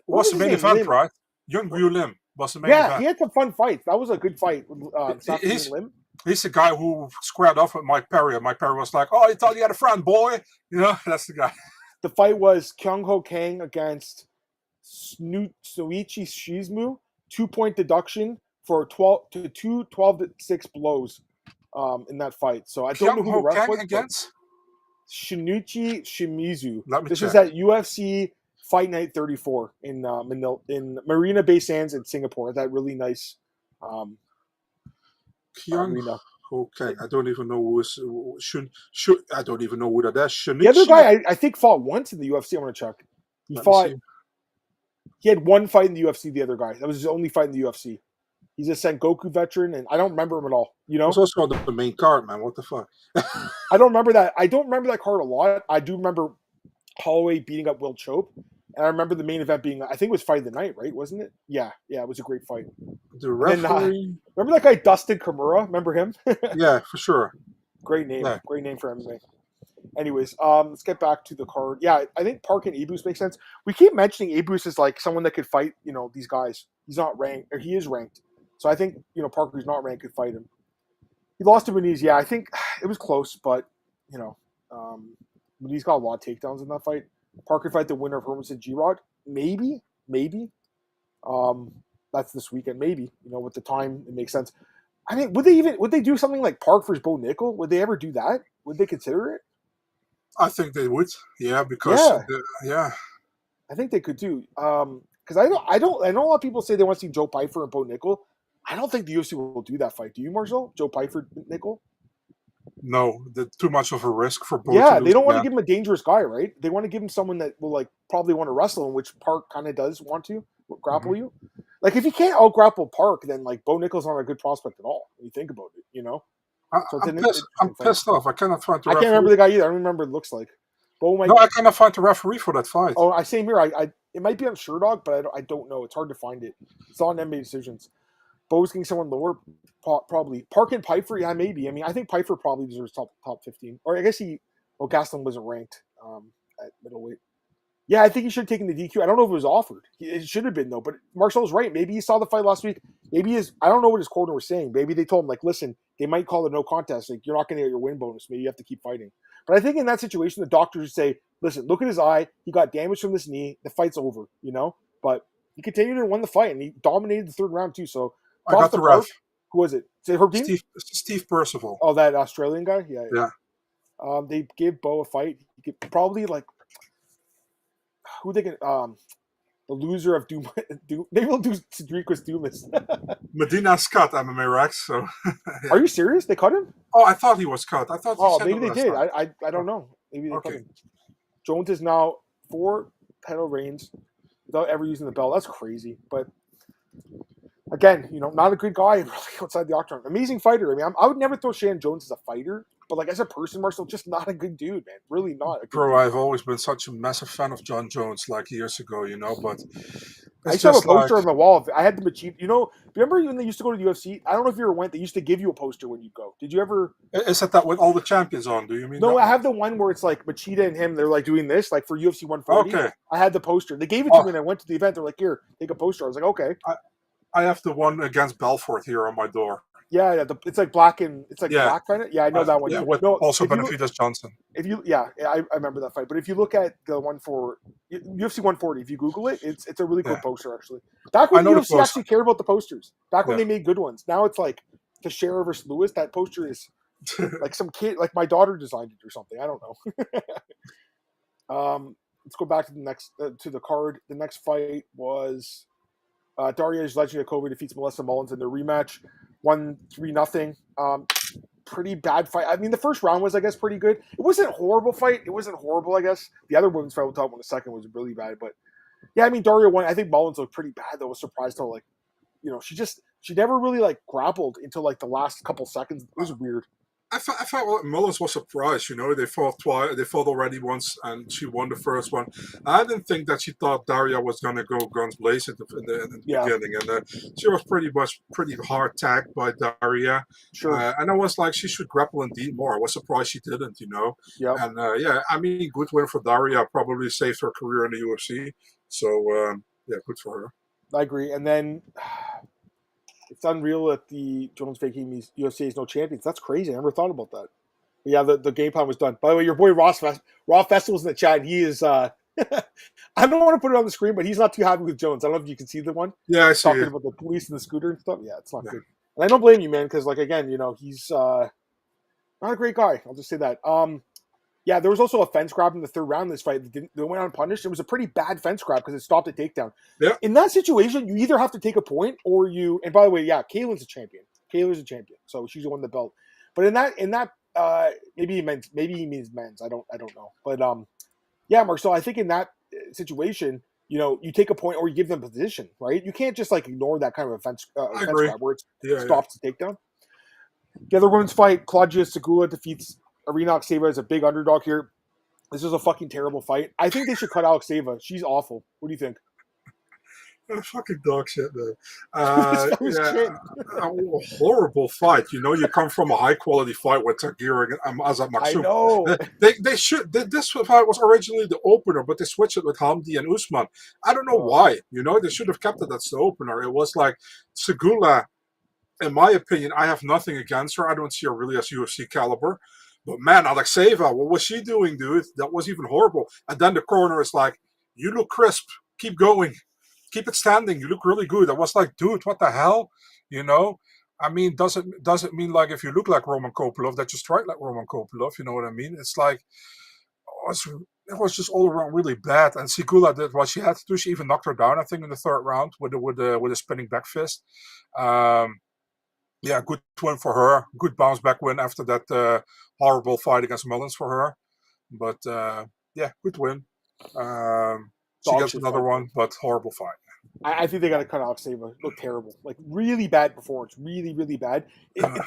What's the main event, right? Young Ryu Lim was the main event. He had some fun fights. That was a good fight. Safadine and Lim. He's the guy who squared off with Mike Perry. And Mike Perry was like, "Oh, you thought you had a friend, boy." You know, that's the guy. The fight was Kyung Ho Kang against Soichi Shizmu. 2-point deduction for 12-6 blows in that fight. So I don't know who the ref was against. Shinichi Shimizu. This check. is at UFC Fight Night 34 in Marina Bay Sands in Singapore. That really nice arena. Okay, I don't even know who is. I don't even know who that is. Shinichi. The other guy, I think, fought once in the UFC. I'm going to check. He had 1 fight in the UFC, the other guy. That was his only fight in the UFC. He's a Sengoku veteran, and I don't remember him at all. You know? He's also on the main card, man. What the fuck? I don't remember that. I don't remember that card a lot. I do remember Holloway beating up Will Chope. And I remember the main event being, I think it was Fight of the Night, right? Wasn't it? Yeah, it was a great fight. The referee... remember that guy, Dustin Kimura? Remember him? Yeah, for sure. Great name. Yeah. Great name for MMA. Anyways, let's get back to the card. Yeah, I think Park and Abus make sense. We keep mentioning Abus as like someone that could fight, these guys. He's not ranked, or he is ranked. So I think, Parker, who's not ranked, could fight him. He lost to Muniz. Yeah, I think it was close, but, Muniz got a lot of takedowns in that fight. Parker fight the winner of Hermanson G-Rod. Maybe. That's this weekend. Maybe, with the time, it makes sense. I mean, would they do something like Park versus Bo Nickel? Would they ever do that? Would they consider it? I think they would. Yeah, because I think they could too. Because I know a lot of people say they want to see Joe Pyfer and Bo Nickel. I don't think the UFC will do that fight. Do you, Marcel? Joe Pyfer, Nickel? No, too much of a risk for both. Yeah, they don't want to give him a dangerous guy, right? They want to give him someone that will probably want to wrestle him, which Park kind of does want to grapple you. Like if you can't out grapple Park, then Bo Nickel's not a good prospect at all. When you think about it, I'm pissed off. I cannot find the referee. I can't remember the guy either. I don't remember what it looks like. I cannot find the referee for that fight. Oh, same here. It might be on Sherdog, but I don't know. It's hard to find it. It's on NBA Decisions. Bo's getting someone lower, probably. Park and Pyfer, yeah, maybe. I mean, I think Pyfer probably deserves top 15. Or I guess Gaston wasn't ranked at middleweight. Yeah, I think he should have taken the DQ. I don't know if it was offered. It should have been, though. But Marcel's right. Maybe he saw the fight last week. Maybe I don't know what his corner was saying. Maybe they told him, listen, they might call it no contest. You're not going to get your win bonus. Maybe you have to keep fighting. But I think in that situation, the doctors would say, listen, look at his eye. He got damage from this knee. The fight's over, But he continued and won the fight, and he dominated the 3rd round, too. So I got the ref. Who was it? Is it Herb Dean? Steve Percival. Oh, that Australian guy? Yeah. They gave Bo a fight. He could probably, who they can the loser of Doom maybe we'll do Cedricus Dumas. Medina Scott MMA Rex. So Are you serious? They cut him? Oh, I thought he was cut. I thought maybe they did. I don't know. Maybe they cut Okay. him. Jones is now 4 title reigns without ever using the belt. That's crazy. But again, not a good guy really outside the octagon. Amazing fighter. I mean, I would never throw Shannon Jones as a fighter, but like as a person, Marcel, just not a good dude, man. Really not a good Bro, dude. I've always been such a massive fan of John Jones, like years ago, but I it's used to have a just like, poster on my wall. I had the Machida. Remember when they used to go to the UFC? I don't know if you ever went. They used to give you a poster when you go. Did you ever? is it that with all the champions on? Do you mean No, that I one? have the one where it's like Machida and him. They're like doing this, like for UFC 140. Okay. I had the poster. They gave it to Oh, me, and I went to the event. They're like, "Here, take a poster." I was like, "Okay." I have the one against Belfort here on my door. Yeah. It's like black and it's like Yeah. black kind of. Yeah, I know that one. Yeah, with No, also if you Benavidez Johnson. I remember that fight. But if you look at the one for UFC 140, if you Google it, it's a really cool Yeah. poster actually. Back I when know the the UFC poster. actually cared about the posters. Back when Yeah. they made good ones. Now it's like Teixeira versus Lewis. That poster is like some kid, like my daughter designed it or something. I don't know. Let's go back to the next to the card. The next fight was Daria Zlechnikova defeats Melissa Mullins in their rematch. 1-3-0. Pretty bad fight. I mean, the first round was, I guess, pretty good. It wasn't a horrible fight. It wasn't horrible, I guess. The other women's fight we'll talk about in a second was really bad. But yeah, I mean, Daria won. I think Mullins looked pretty bad, though. I was surprised how, she never really, grappled until, the last couple seconds. It was weird. I thought Mullins was surprised. They fought twice. They fought already once, and she won the first one. I didn't think that she thought Daria was going to go guns blazing in the beginning, and she was pretty hard tagged by Daria. Sure. And I was like, she should grapple indeed more. I was surprised she didn't. Yeah. And I mean, good win for Daria. Probably saved her career in the UFC. So good for her. I agree. And then it's unreal that the Jones faking these UFC is no champions. That's crazy. I never thought about that. But yeah, the game plan was done. By the way, your boy Raw Festival's in the chat. He is I don't want to put it on the screen, but he's not too happy with Jones. I don't know if you can see the one. Yeah, I see talking it. about the police and the scooter and stuff. Yeah, it's not good. And I don't blame you, man, because again, he's not a great guy. I'll just say that. Yeah, there was also a fence grab in the third round in this fight that went unpunished. It was a pretty bad fence grab because it stopped a takedown. Yeah. In that situation, you either have to take a point or you. And by the way, yeah, Kaylin's a champion. Kayla's a champion, so she's won the belt. But in that, maybe he means men's. I don't know. But yeah, Marcel, I think in that situation, you take a point or you give them a position, right? You can't just ignore that kind of a fence grab where it stops the takedown. The other women's fight, Claudia Segula defeats Arina Alexeva as a big underdog here. This is a fucking terrible fight. I think they should cut Alexeva. She's awful. What do you think? Fucking dog shit, man. Shit. A horrible fight. You come from a high quality fight with Tagir and Azat Maksum. I know. They should. This fight was originally the opener, but they switched it with Hamdi and Usman. I don't know why. They should have kept it as the opener. It was like Segula. In my opinion, I have nothing against her. I don't see her really as UFC caliber. But man, Alexeva, what was she doing, dude? That was even horrible. And then the corner is like, you look crisp. Keep going. Keep it standing. You look really good. I was like, dude, what the hell? I mean, does it mean like if you look like Roman Kopylov that you strike like Roman Kopylov? You know what I mean? It's like, it was just all around really bad. And Segula did what she had to do. She even knocked her down, I think, in the third round with a spinning back fist. Yeah, good win for her. Good bounce back win after that horrible fight against Mullins for her. But good win. She gets another one, but horrible fight. I think they got to cut Alexeva. Look terrible. Really bad performance. Really, really bad.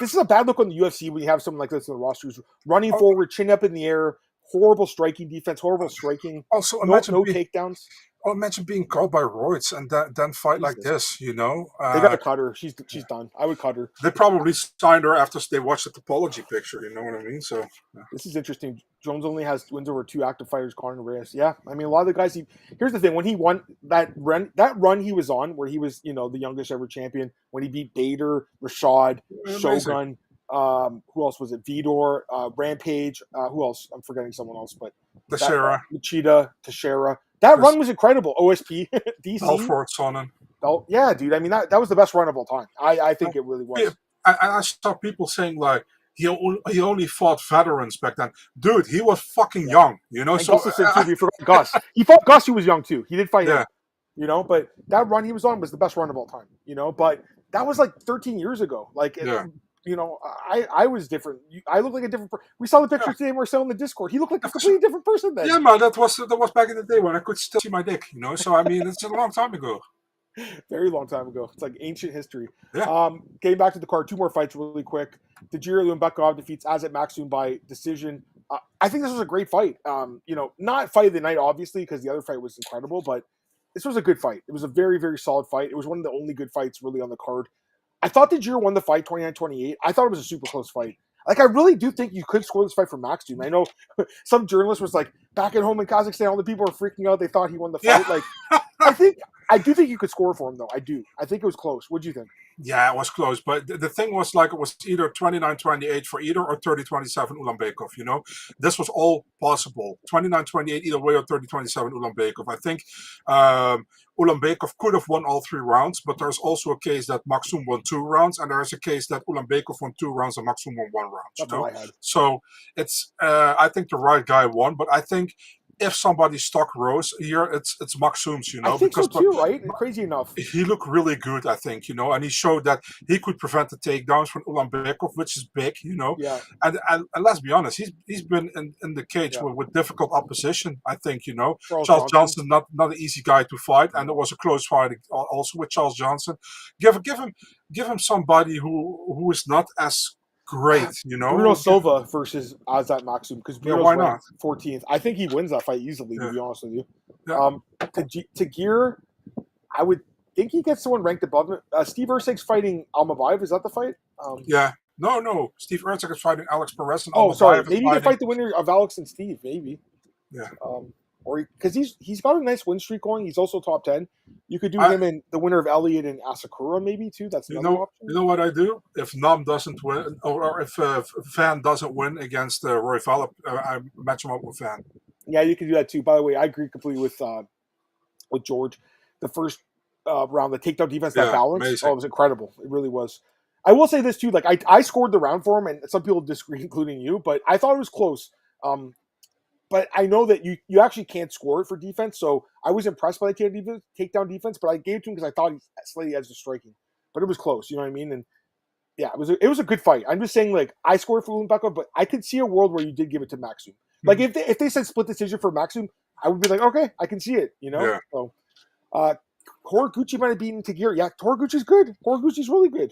This is a bad look on the UFC when you have someone like this in the roster who's running forward, chin up in the air, horrible striking defense, horrible striking. Also, no takedowns. Oh, imagine being caught by roids and then fight like this, They got to cut her. She's done. I would cut her. They probably signed her after they watched the topology picture, you know what I mean? So this is interesting. Jones only has wins over 2 active fighters, Conor and Reyes. Yeah, I mean, a lot of the guys, here's the thing. When he won that run he was on, where he was, the youngest ever champion, when he beat Bader, Rashad, Shogun, who else was it? Vidor, Rampage, who else? I'm forgetting someone else, but Teixeira. Machida, Teixeira. That run was incredible. OSP, DC. Belfort, Sonnen. Yeah, dude. I mean, that was the best run of all time. I think it really was. I saw people saying he only fought veterans back then. Dude, he was fucking young, And so we forgot Gus. He fought Gus. He was young too. He did fight him. But that run he was on was the best run of all time. But that was 13 years ago. I was different. I look like a different person. We saw the picture today, Marcel, in the Discord. He looked like a completely different person then. Yeah, man, that was back in the day when I could still see my dick, So, I mean, it's a long time ago. Very long time ago. It's like ancient history. Yeah. Getting back to the card, 2 more fights really quick. Tajiri Lubakov defeats Azat Maksum by decision. I think this was a great fight. Not fight of the night, obviously, because the other fight was incredible, but this was a good fight. It was a very, very solid fight. It was one of the only good fights really on the card. I thought Tajiri won the fight 29-28. I thought it was a super close fight. Like, I really do think you could score this fight for Maksum. I know some journalist was like, back at home in Kazakhstan, all the people are freaking out. They thought he won the fight. Yeah. Like, I do think you could score for him, though. I do. I think it was close. What do you think? Yeah, it was close. But the thing was, like, it was either 29-28 for either or 30-27 Ulanbekov, This was all possible. 29-28 either way or 30-27 Ulanbekov. I think Ulanbekov could have won all 3 rounds, but there's also a case that Maksum won 2 rounds, and there's a case that Ulanbekov won 2 rounds and Maksum won 1 round. That's what I had. So it's, I think the right guy won, but I think if somebody's stock rose here, it's Maksum's, I think so too, right? Crazy enough. He looked really good, I think, and he showed that he could prevent the takedowns from Ulanbekov, which is big, Yeah. And let's be honest, he's been in the cage with difficult opposition, I think, Charles Johnson, not an easy guy to fight, and it was a close fight also with Charles Johnson. Give him somebody who is not as great, Bruno Silva versus Azat Maksum, because Bruno's why not? 14th. I think he wins that fight easily, to be honest with you. Yeah. Tagir, I would think he gets someone ranked above him. Steve Ursak's fighting Almabayev. Is that the fight? Yeah. No. Steve Ursik is fighting Alex Perez. And sorry. Maybe he can fight the winner of Alex and Steve. Maybe. Yeah. Or because he's got a nice win streak going. He's also top 10. You could do him and the winner of Elliott and Asakura, maybe too. That's another option. You know what I do? If Nam doesn't win, or if Van doesn't win against Rafael, I match him up with Van. Yeah, you can do that too. By the way, I agree completely with George. The first round, the takedown defense, that balance, it was incredible. It really was. I will say this too. Like I scored the round for him, and some people disagree, including you, but I thought it was close. But I know that you actually can't score it for defense, so I was impressed by the takedown defense. But I gave it to him because I thought he slightly edged the striking. But it was close, you know what I mean? And yeah, it was a good fight. I'm just saying, like, I scored for Ulanbekov, but I could see a world where you did give it to Maksum. Like if they said split decision for Maksum, I would be like, okay, I can see it, Yeah. So, Horiguchi might have beaten Tagir. Yeah, Horiguchi's good. Horiguchi's really good,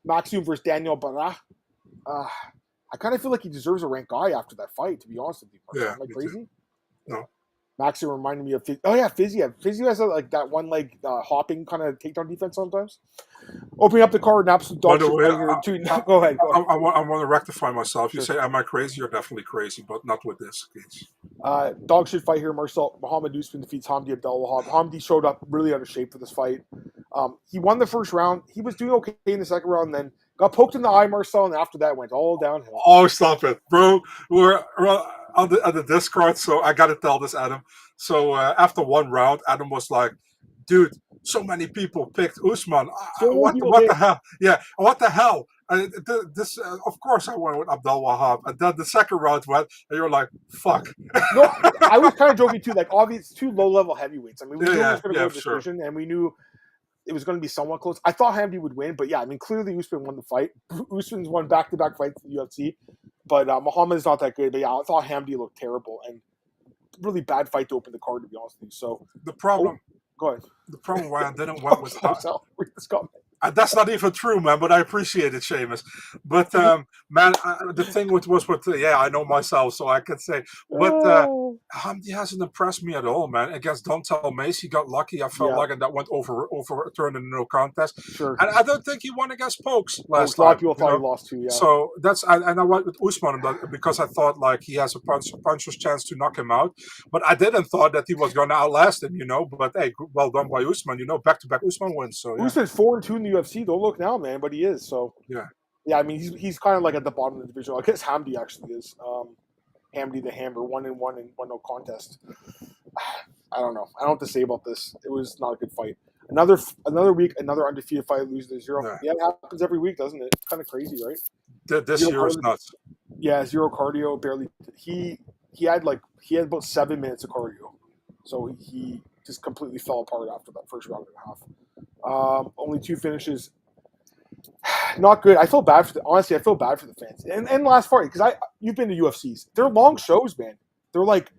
Maksum versus Daniel Barra. I kind of feel like he deserves a ranked guy after that fight, to be honest with you. Yeah, am I crazy? No. Maksum reminded me of Fiziev. Fiziev has that one leg hopping kind of takedown defense sometimes. Opening up the card, an absolute dog shit. Go ahead. I want to rectify myself. You say, am I crazy? You're definitely crazy, but not with this case. Dog shit fight here. Muhammad Usman defeats Hamdi Abdelwahab. Hamdi showed up really out of shape for this fight. He won the first round. He was doing okay in the second round, and then got poked in the eye, Marcel, and after that went all downhill. Oh, stop it, bro. We're on the Discord, so I got to tell this, Adam. So after one round, Adam was like, dude, so many people picked Usman. What the hell? Yeah, what the hell? This of course, I went with Abdelwahab. And then the second round went, and you're like, fuck. No, I was kind of joking, too. Like, obviously, 2 low-level heavyweights. I mean, we knew it was going to go to decision, and we knew it was going to be somewhat close. I thought Hamdi would win, but yeah, I mean, clearly Usman won the fight. Usman's won back-to-back fights in the UFC, but Muhammad is not that good. But yeah, I thought Hamdi looked terrible, and really bad fight to open the card, to be honest with you. So the problem, go ahead. The problem why I didn't went with read this comment. That's not even true, man, but I appreciate it, Seamus. But, man, the thing was I know myself, so I could say. But Hamdi hasn't impressed me at all, man. Against Dontel Mace, he got lucky. I felt like that went overturned in no contest. Sure. And I don't think he won against Pokes last time. A lot of people thought he lost too, yeah. So and I went with Usman because I thought, like, he has a puncher's chance to knock him out. But I didn't thought that he was going to outlast him, But, hey, well done by Usman, back-to-back Usman wins. So, yeah. Usman's 4-2 in the UFC. Don't look now, man, but he is. So yeah. I mean, he's kind of like at the bottom of the division. I guess Hamdi actually is. Hamdi the Hammer, 1-1 and 1 no contest. I don't know. I don't know what to say about this. It was not a good fight. Another week, another undefeated fight losing to 0. Yeah, it happens every week, doesn't it? It's kind of crazy, right? This year is nuts. Yeah, 0 cardio, barely. He had about 7 minutes of cardio, so he just completely fell apart after that first round and a half. Only 2 finishes. Not good. I feel bad for honestly. I feel bad for the fans and last fight because you've been to UFCs. They're long shows, man. They're like,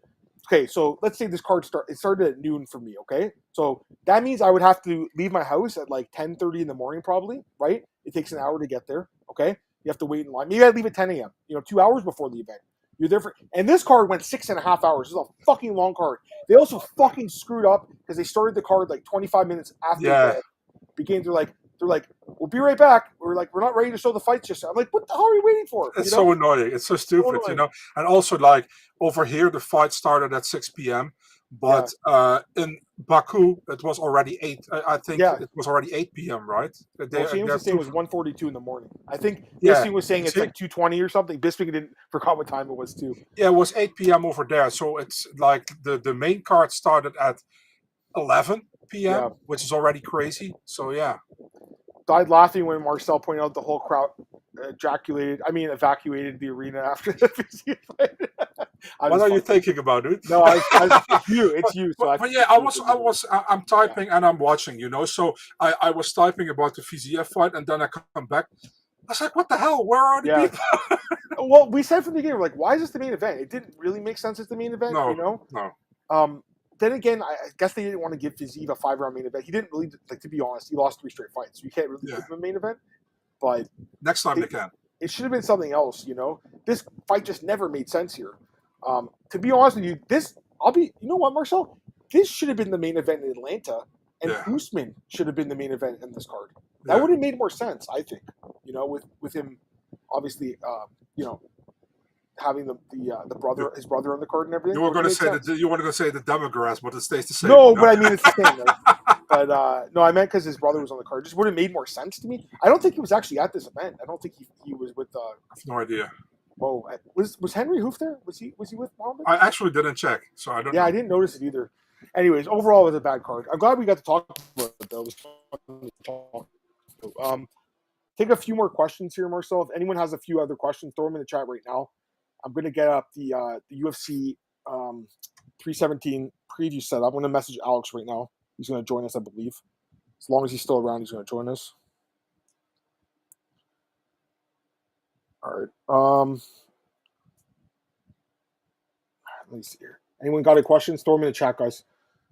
okay, so let's say this card started at noon for me. Okay, so that means I would have to leave my house at like 10:30 in the morning, probably. Right? It takes an hour to get there. Okay, you have to wait in line. Maybe I leave at 10 a.m. 2 hours before the event. You're there and this card went 6.5 hours. This is a fucking long card. They also fucking screwed up because they started the card like 25 minutes after the beginning. They're like, we'll be right back. We're not ready to show the fights just. I'm like, what the hell are you waiting for? It's so annoying. It's so stupid, And also, like over here, the fight started at 6 p.m. But in Baku, it was already 8. I think it was already 8 p.m. Right? James was saying it was 1:42 in the morning. I think Bisping was saying it's like 2:20 or something. Bisping forgot what time it was too. Yeah, it was 8 p.m. over there. So it's like the main card started at 11 p.m., which is already crazy. So died laughing when Marcel pointed out the whole crowd evacuated the arena after the Fiziev fight. What are you thinking about, dude? No, it's you. It's you. So I'm typing and I'm watching, So I was typing about the Fiziev fight, and then I come back. I was like, what the hell? Where are the people? Well, we said from the beginning, like, why is this the main event? It didn't really make sense as the main event, No. Then again, I guess they didn't want to give Fiziev a 5-round main event. He didn't really, to be honest, he lost 3 straight fights. So you can't really give him a main event. But next time they can. It should have been something else, This fight just never made sense here. To be honest with you, you know what, Marcel? This should have been the main event in Atlanta, and Usman should have been the main event in this card. That would have made more sense, I think. With him, obviously, having the brother, his brother on the card and everything. You were going to say the demographics, but it stays the same. No, but I mean it's the same. Right? But no, I meant because his brother was on the card. It just would have made more sense to me. I don't think he was actually at this event. I don't think he was with. I have no idea. Oh, was Henry Hoof there? Was he with Bahamondes? I actually didn't check, so I don't. Yeah, know. I didn't notice it either. Anyways, overall, it was a bad card. I'm glad we got to talk about it though. It was fun to talk. Take a few more questions here, Marcel. If anyone has a few other questions, throw them in the chat right now. I'm going to get up the UFC 317 preview set. I'm going to message Alex right now. He's going to join us, I believe. As long as he's still around, he's going to join us. All right. Let me see here. Anyone got any questions? Throw them in the chat, guys.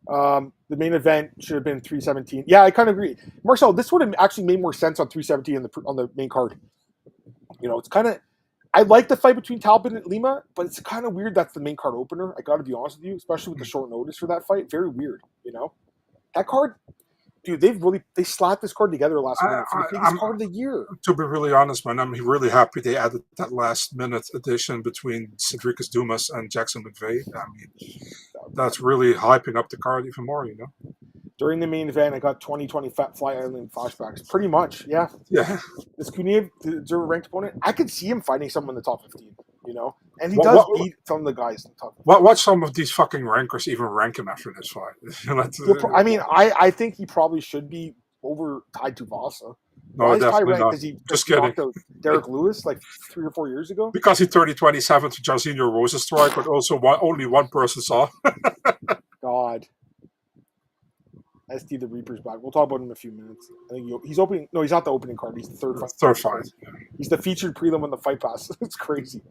The main event should have been 317. Yeah, I kind of agree. Marcel, this would have actually made more sense on 317 on the main card. It's kind of... I like the fight between Talbot and Lima, but it's kind of weird that's the main card opener. I got to be honest with you, especially with the short notice for that fight. Very weird, That card, dude, they slapped this card together last minute for the biggest card of the year. To be really honest, man, I'm really happy they added that last minute addition between Cedricus Dumas and Jackson McVeigh. I mean, that's really hyping up the card even more, During the main event, I got 2020 Fly Island flashbacks. Pretty much, yeah. Yeah. Is Kuniev the ranked opponent? I could see him fighting someone in the top 15, And he does beat some of the guys in the top 15. Watch some of these fucking rankers even rank him after this fight. I mean, I think he probably should be over tied to Vasa. No, definitely not. Because he just kidding. Knocked out Derek Lewis like 3 or 4 years ago. Because he 30-27 to Jairzinho Rosenstrike, but also only one person saw. God. SD the Reaper's back. We'll talk about him in a few minutes. I think he's opening. No, he's not the opening card. He's the third fight. Third fight. He's the featured prelim on the Fight Pass. It's crazy.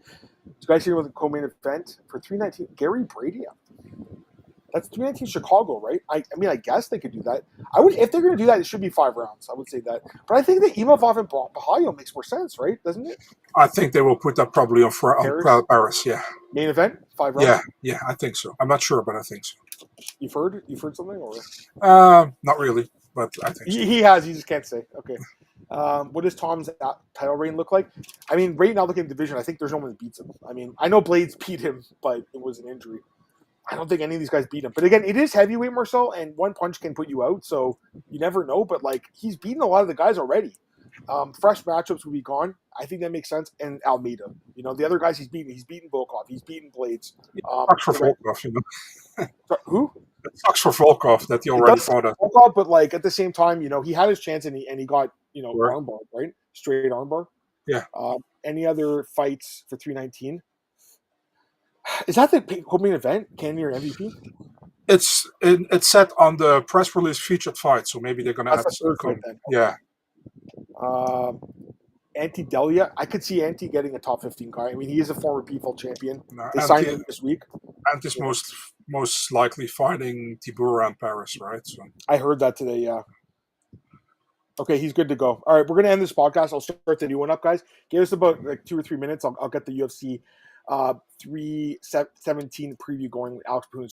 This guy's here with a co-main event for 319. Gary Brady. That's 319 Chicago, right? I mean, I guess they could do that. I would if they're going to do that. It should be 5 rounds. I would say that. But I think that Imavov and Bahayo makes more sense, right? Doesn't it? I think they will put that probably on Paris. Yeah. Main event, 5 rounds. Yeah, I think so. I'm not sure, but I think so. You've heard something, or not really, but I think so. He has. You just can't say. Okay. What does Tom's title reign look like? I mean, right now, looking at the division, I think there's no one that beats him. I mean, I know Blades beat him, but it was an injury. I don't think any of these guys beat him. But again, it is heavyweight, Marcel, and one punch can put you out, so you never know. But he's beaten a lot of the guys already. Fresh matchups will be gone. I think that makes sense. And Almeida, the other guys he's beaten Volkov, he's beaten Blades. Sucks for Volkov, Who? It sucks for Volkov that he already fought it. Volkov, but at the same time, he had his chance and he got armbar, right? Straight armbar. Yeah. Any other fights for 319? Is that the main event? Candy or MVP? It's set on the press release featured fight, so maybe they're gonna add some. Fight then. Yeah. Ante Delia. I could see Ante getting a top 15 guy. I mean, he is a former PFL champion. No, They signed him this week. Ante's most likely fighting Tibura and Paris, right? So I heard that today, yeah. Okay, he's good to go. All right, we're going to end this podcast. I'll start the new one up, guys. Give us about like 2 or 3 minutes. I'll get the UFC 317 preview going with Alex Poon.